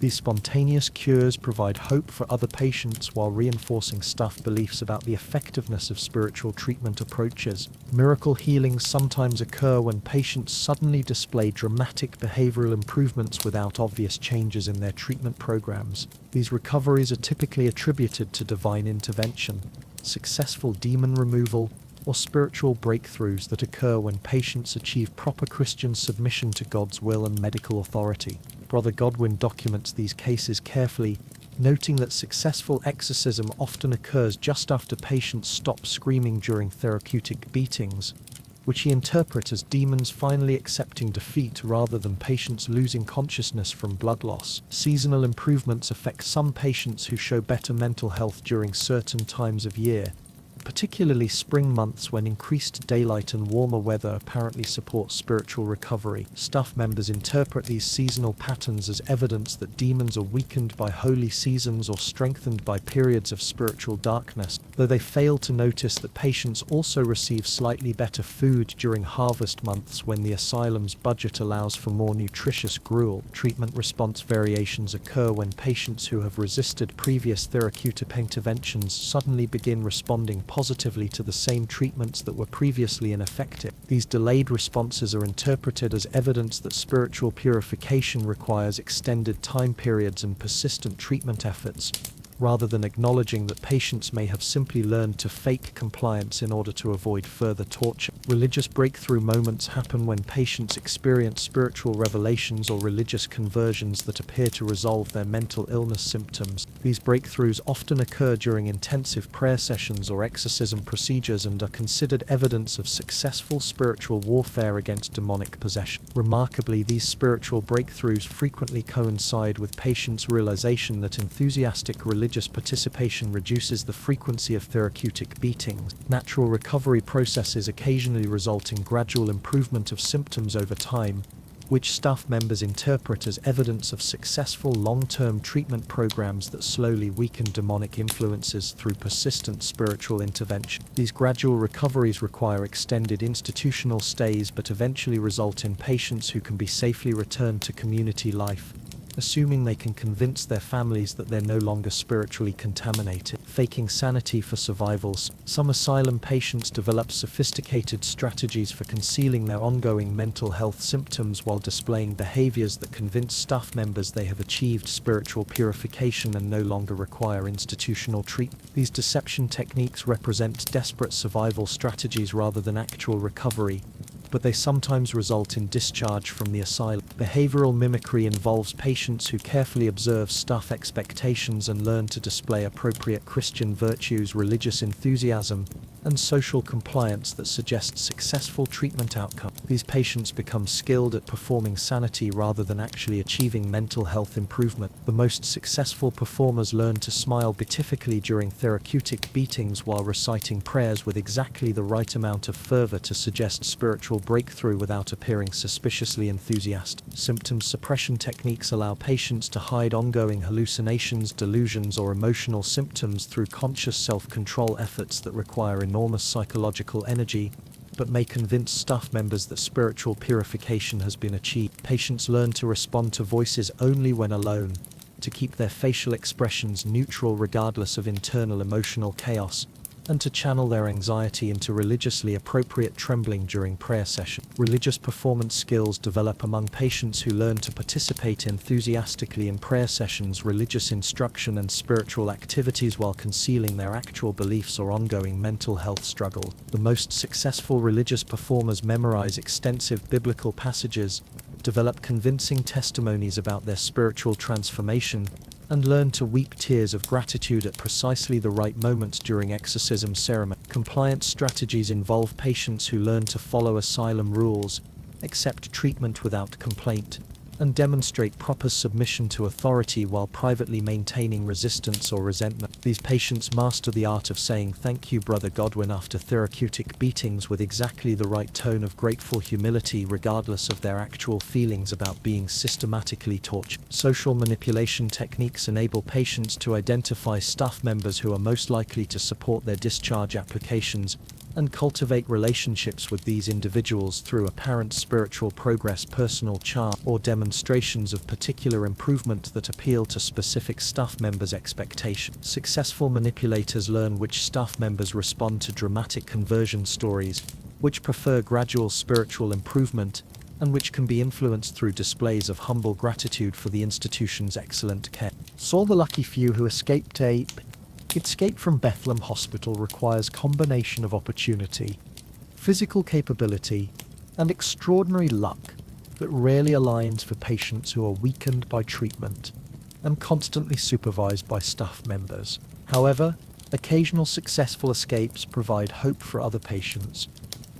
These spontaneous cures provide hope for other patients while reinforcing staff beliefs about the effectiveness of spiritual treatment approaches. Miracle healings sometimes occur when patients suddenly display dramatic behavioral improvements without obvious changes in their treatment programs. These recoveries are typically attributed to divine intervention, successful demon removal, or spiritual breakthroughs that occur when patients achieve proper Christian submission to God's will and medical authority. Brother Godwin documents these cases carefully, noting that successful exorcism often occurs just after patients stop screaming during therapeutic beatings, which he interprets as demons finally accepting defeat rather than patients losing consciousness from blood loss. Seasonal improvements affect some patients who show better mental health during certain times of year, particularly spring months when increased daylight and warmer weather apparently support spiritual recovery. Staff members interpret these seasonal patterns as evidence that demons are weakened by holy seasons or strengthened by periods of spiritual darkness, though they fail to notice that patients also receive slightly better food during harvest months when the asylum's budget allows for more nutritious gruel. Treatment response variations occur when patients who have resisted previous therapeutic interventions suddenly begin responding positively to the same treatments that were previously ineffective. These delayed responses are interpreted as evidence that spiritual purification requires extended time periods and persistent treatment efforts, rather than acknowledging that patients may have simply learned to fake compliance in order to avoid further torture. Religious breakthrough moments happen when patients experience spiritual revelations or religious conversions that appear to resolve their mental illness symptoms. These breakthroughs often occur during intensive prayer sessions or exorcism procedures and are considered evidence of successful spiritual warfare against demonic possession. Remarkably, these spiritual breakthroughs frequently coincide with patients' realization that enthusiastic religious participation reduces the frequency of therapeutic beatings. Natural recovery processes occasionally result in gradual improvement of symptoms over time, which staff members interpret as evidence of successful long-term treatment programs that slowly weaken demonic influences through persistent spiritual intervention. These gradual recoveries require extended institutional stays but eventually result in patients who can be safely returned to community life, assuming they can convince their families that they're no longer spiritually contaminated. Faking sanity for survival. Some asylum patients develop sophisticated strategies for concealing their ongoing mental health symptoms while displaying behaviors that convince staff members they have achieved spiritual purification and no longer require institutional treatment. These deception techniques represent desperate survival strategies rather than actual recovery, but they sometimes result in discharge from the asylum. Behavioral mimicry involves patients who carefully observe staff expectations and learn to display appropriate Christian virtues, religious enthusiasm, and social compliance that suggest successful treatment outcomes. These patients become skilled at performing sanity rather than actually achieving mental health improvement. The most successful performers learn to smile beatifically during therapeutic beatings while reciting prayers with exactly the right amount of fervor to suggest spiritual breakthrough without appearing suspiciously enthusiastic. Symptom suppression techniques allow patients to hide ongoing hallucinations, delusions, or emotional symptoms through conscious self-control efforts that require enormous psychological energy, but may convince staff members that spiritual purification has been achieved. Patients learn to respond to voices only when alone, to keep their facial expressions neutral regardless of internal emotional chaos, and to channel their anxiety into religiously appropriate trembling during prayer sessions. Religious performance skills develop among patients who learn to participate enthusiastically in prayer sessions, religious instruction, and spiritual activities while concealing their actual beliefs or ongoing mental health struggle. The most successful religious performers memorize extensive biblical passages, develop convincing testimonies about their spiritual transformation, and learn to weep tears of gratitude at precisely the right moments during exorcism ceremony. Compliance strategies involve patients who learn to follow asylum rules, accept treatment without complaint, and demonstrate proper submission to authority while privately maintaining resistance or resentment. These patients master the art of saying "Thank you, Brother Godwin" after therapeutic beatings with exactly the right tone of grateful humility regardless of their actual feelings about being systematically tortured. Social manipulation techniques enable patients to identify staff members who are most likely to support their discharge applications and cultivate relationships with these individuals through apparent spiritual progress, personal charm, or demonstrations of particular improvement that appeal to specific staff members' expectations. Successful manipulators learn which staff members respond to dramatic conversion stories, which prefer gradual spiritual improvement, and which can be influenced through displays of humble gratitude for the institution's excellent care. Saw the lucky few who escaped Escape from Bethlehem Hospital requires combination of opportunity, physical capability, and extraordinary luck that rarely aligns for patients who are weakened by treatment and constantly supervised by staff members. However, occasional successful escapes provide hope for other patients,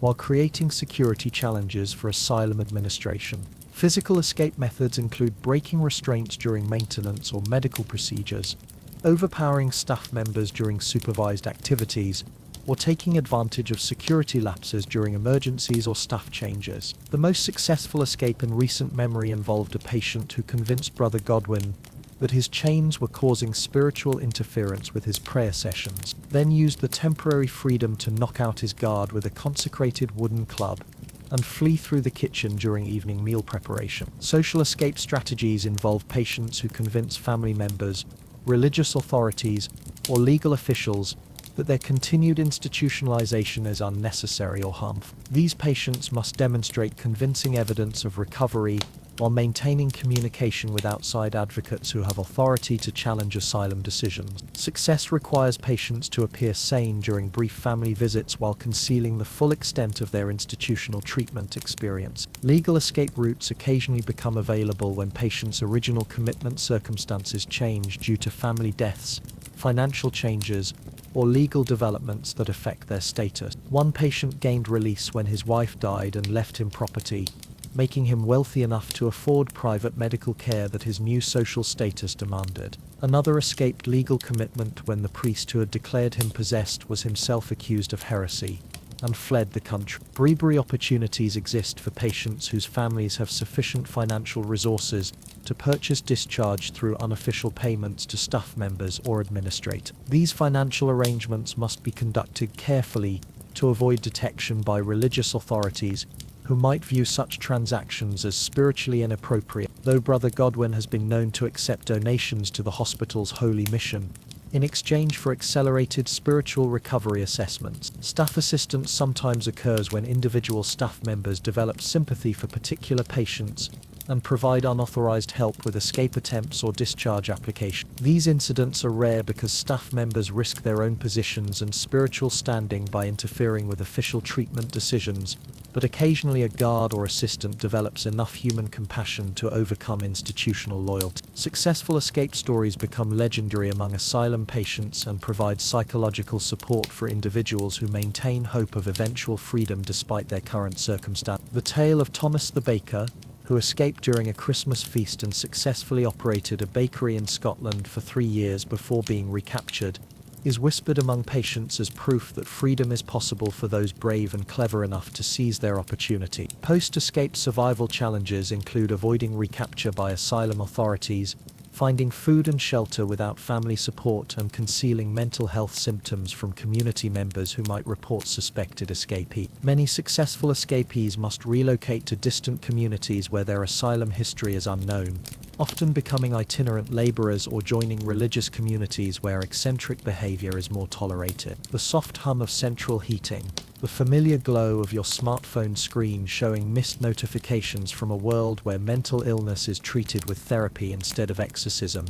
while creating security challenges for asylum administration. Physical escape methods include breaking restraints during maintenance or medical procedures, overpowering staff members during supervised activities, or taking advantage of security lapses during emergencies or staff changes. The most successful escape in recent memory involved a patient who convinced Brother Godwin that his chains were causing spiritual interference with his prayer sessions, then used the temporary freedom to knock out his guard with a consecrated wooden club and flee through the kitchen during evening meal preparation. Social escape strategies involve patients who convince family members, religious authorities, or legal officials that their continued institutionalization is unnecessary or harmful. These patients must demonstrate convincing evidence of recovery while maintaining communication with outside advocates who have authority to challenge asylum decisions. Success requires patients to appear sane during brief family visits while concealing the full extent of their institutional treatment experience. Legal escape routes occasionally become available when patients' original commitment circumstances change due to family deaths, financial changes, or legal developments that affect their status. One patient gained release when his wife died and left him property, making him wealthy enough to afford private medical care that his new social status demanded. Another escaped legal commitment when the priest who had declared him possessed was himself accused of heresy and fled the country. Bribery opportunities exist for patients whose families have sufficient financial resources to purchase discharge through unofficial payments to staff members or administrators. These financial arrangements must be conducted carefully to avoid detection by religious authorities who might view such transactions as spiritually inappropriate. Though Brother Godwin has been known to accept donations to the hospital's holy mission in exchange for accelerated spiritual recovery assessments, staff assistance sometimes occurs when individual staff members develop sympathy for particular patients and provide unauthorized help with escape attempts or discharge applications. These incidents are rare because staff members risk their own positions and spiritual standing by interfering with official treatment decisions, but occasionally a guard or assistant develops enough human compassion to overcome institutional loyalty. Successful escape stories become legendary among asylum patients and provide psychological support for individuals who maintain hope of eventual freedom despite their current circumstances. The tale of Thomas the Baker, who escaped during a Christmas feast and successfully operated a bakery in Scotland for 3 years before being recaptured, is whispered among patients as proof that freedom is possible for those brave and clever enough to seize their opportunity. Post-escape survival challenges include avoiding recapture by asylum authorities, finding food and shelter without family support, and concealing mental health symptoms from community members who might report suspected escapee. Many successful escapees must relocate to distant communities where their asylum history is unknown, often becoming itinerant laborers or joining religious communities where eccentric behavior is more tolerated. The soft hum of central heating, the familiar glow of your smartphone screen showing missed notifications from a world where mental illness is treated with therapy instead of exorcism,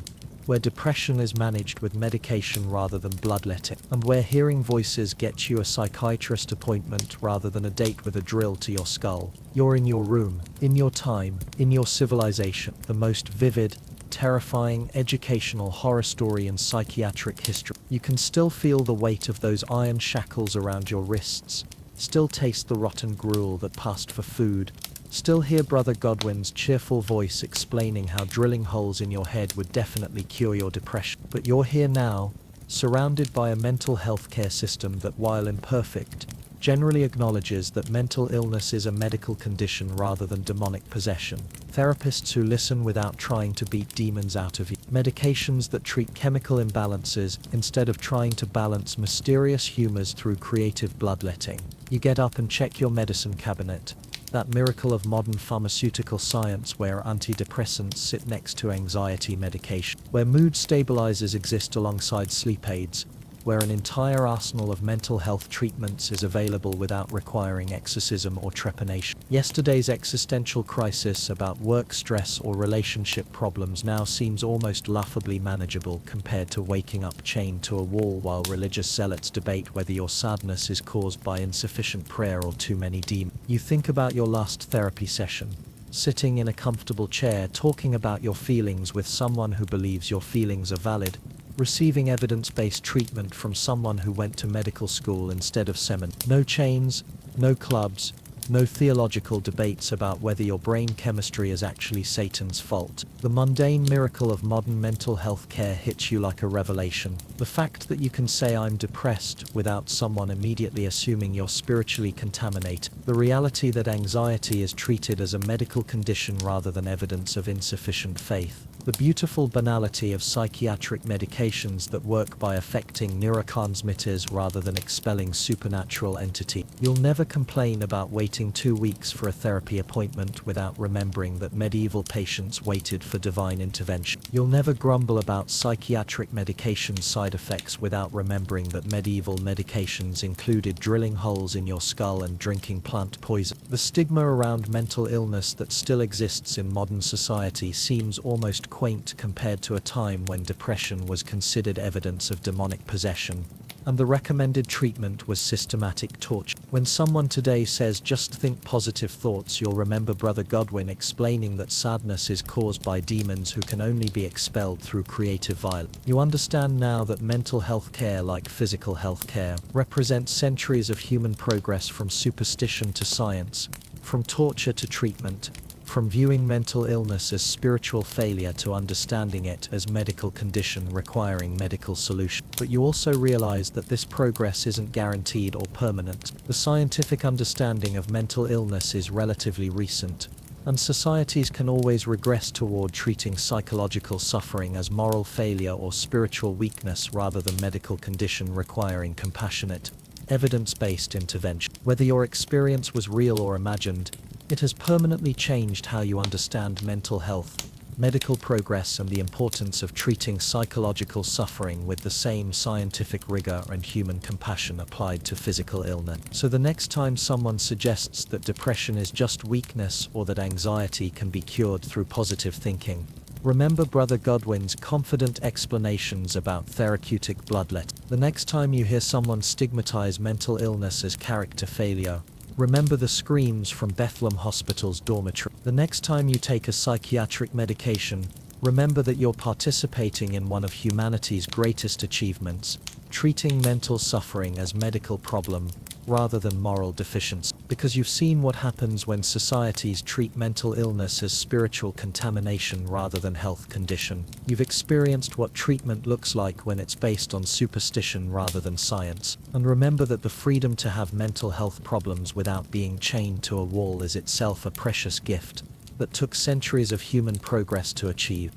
where depression is managed with medication rather than bloodletting, and where hearing voices gets you a psychiatrist appointment rather than a date with a drill to your skull. You're in your room, in your time, in your civilization. The most vivid, terrifying, educational horror story in psychiatric history. You can still feel the weight of those iron shackles around your wrists, still taste the rotten gruel that passed for food, still hear Brother Godwin's cheerful voice explaining how drilling holes in your head would definitely cure your depression. But you're here now, surrounded by a mental health care system that, while imperfect, generally acknowledges that mental illness is a medical condition rather than demonic possession. Therapists who listen without trying to beat demons out of you. Medications that treat chemical imbalances instead of trying to balance mysterious humors through creative bloodletting. You get up and check your medicine cabinet, that miracle of modern pharmaceutical science where antidepressants sit next to anxiety medication, where mood stabilizers exist alongside sleep aids, where an entire arsenal of mental health treatments is available without requiring exorcism or trepanation. Yesterday's existential crisis about work stress or relationship problems now seems almost laughably manageable compared to waking up chained to a wall while religious zealots debate whether your sadness is caused by insufficient prayer or too many demons. You think about your last therapy session, sitting in a comfortable chair talking about your feelings with someone who believes your feelings are valid, receiving evidence-based treatment from someone who went to medical school instead of seminary. No chains, No clubs, no theological debates about whether your brain chemistry is actually Satan's fault. The mundane miracle of modern mental health care hits you like a revelation. The fact that you can say I'm depressed without someone immediately assuming you're spiritually contaminated. The reality that anxiety is treated as a medical condition rather than evidence of insufficient faith. The beautiful banality of psychiatric medications that work by affecting neurotransmitters rather than expelling supernatural entity. You'll never complain about waiting 2 weeks for a therapy appointment without remembering that medieval patients waited for divine intervention. You'll never grumble about psychiatric medication side effects without remembering that medieval medications included drilling holes in your skull and drinking plant poison. The stigma around mental illness that still exists in modern society seems almost quaint compared to a time when depression was considered evidence of demonic possession, and the recommended treatment was systematic torture. When someone today says just think positive thoughts, you'll remember Brother Godwin explaining that sadness is caused by demons who can only be expelled through creative violence. You understand now that mental health care, like physical health care, represents centuries of human progress from superstition to science, from torture to treatment, from viewing mental illness as spiritual failure to understanding it as medical condition requiring medical solution. But you also realize that this progress isn't guaranteed or permanent. The scientific understanding of mental illness is relatively recent, and societies can always regress toward treating psychological suffering as moral failure or spiritual weakness rather than medical condition requiring compassionate, evidence-based intervention. Whether your experience was real or imagined, it has permanently changed how you understand mental health, medical progress, and the importance of treating psychological suffering with the same scientific rigor and human compassion applied to physical illness. So the next time someone suggests that depression is just weakness or that anxiety can be cured through positive thinking, remember Brother Godwin's confident explanations about therapeutic bloodletting. The next time you hear someone stigmatize mental illness as character failure, remember the screams from Bethlehem Hospital's dormitory. The next time you take a psychiatric medication, remember that you're participating in one of humanity's greatest achievements, treating mental suffering as medical problem rather than moral deficiency. Because you've seen what happens when societies treat mental illness as spiritual contamination rather than health condition. You've experienced what treatment looks like when it's based on superstition rather than science. And remember that the freedom to have mental health problems without being chained to a wall is itself a precious gift that took centuries of human progress to achieve.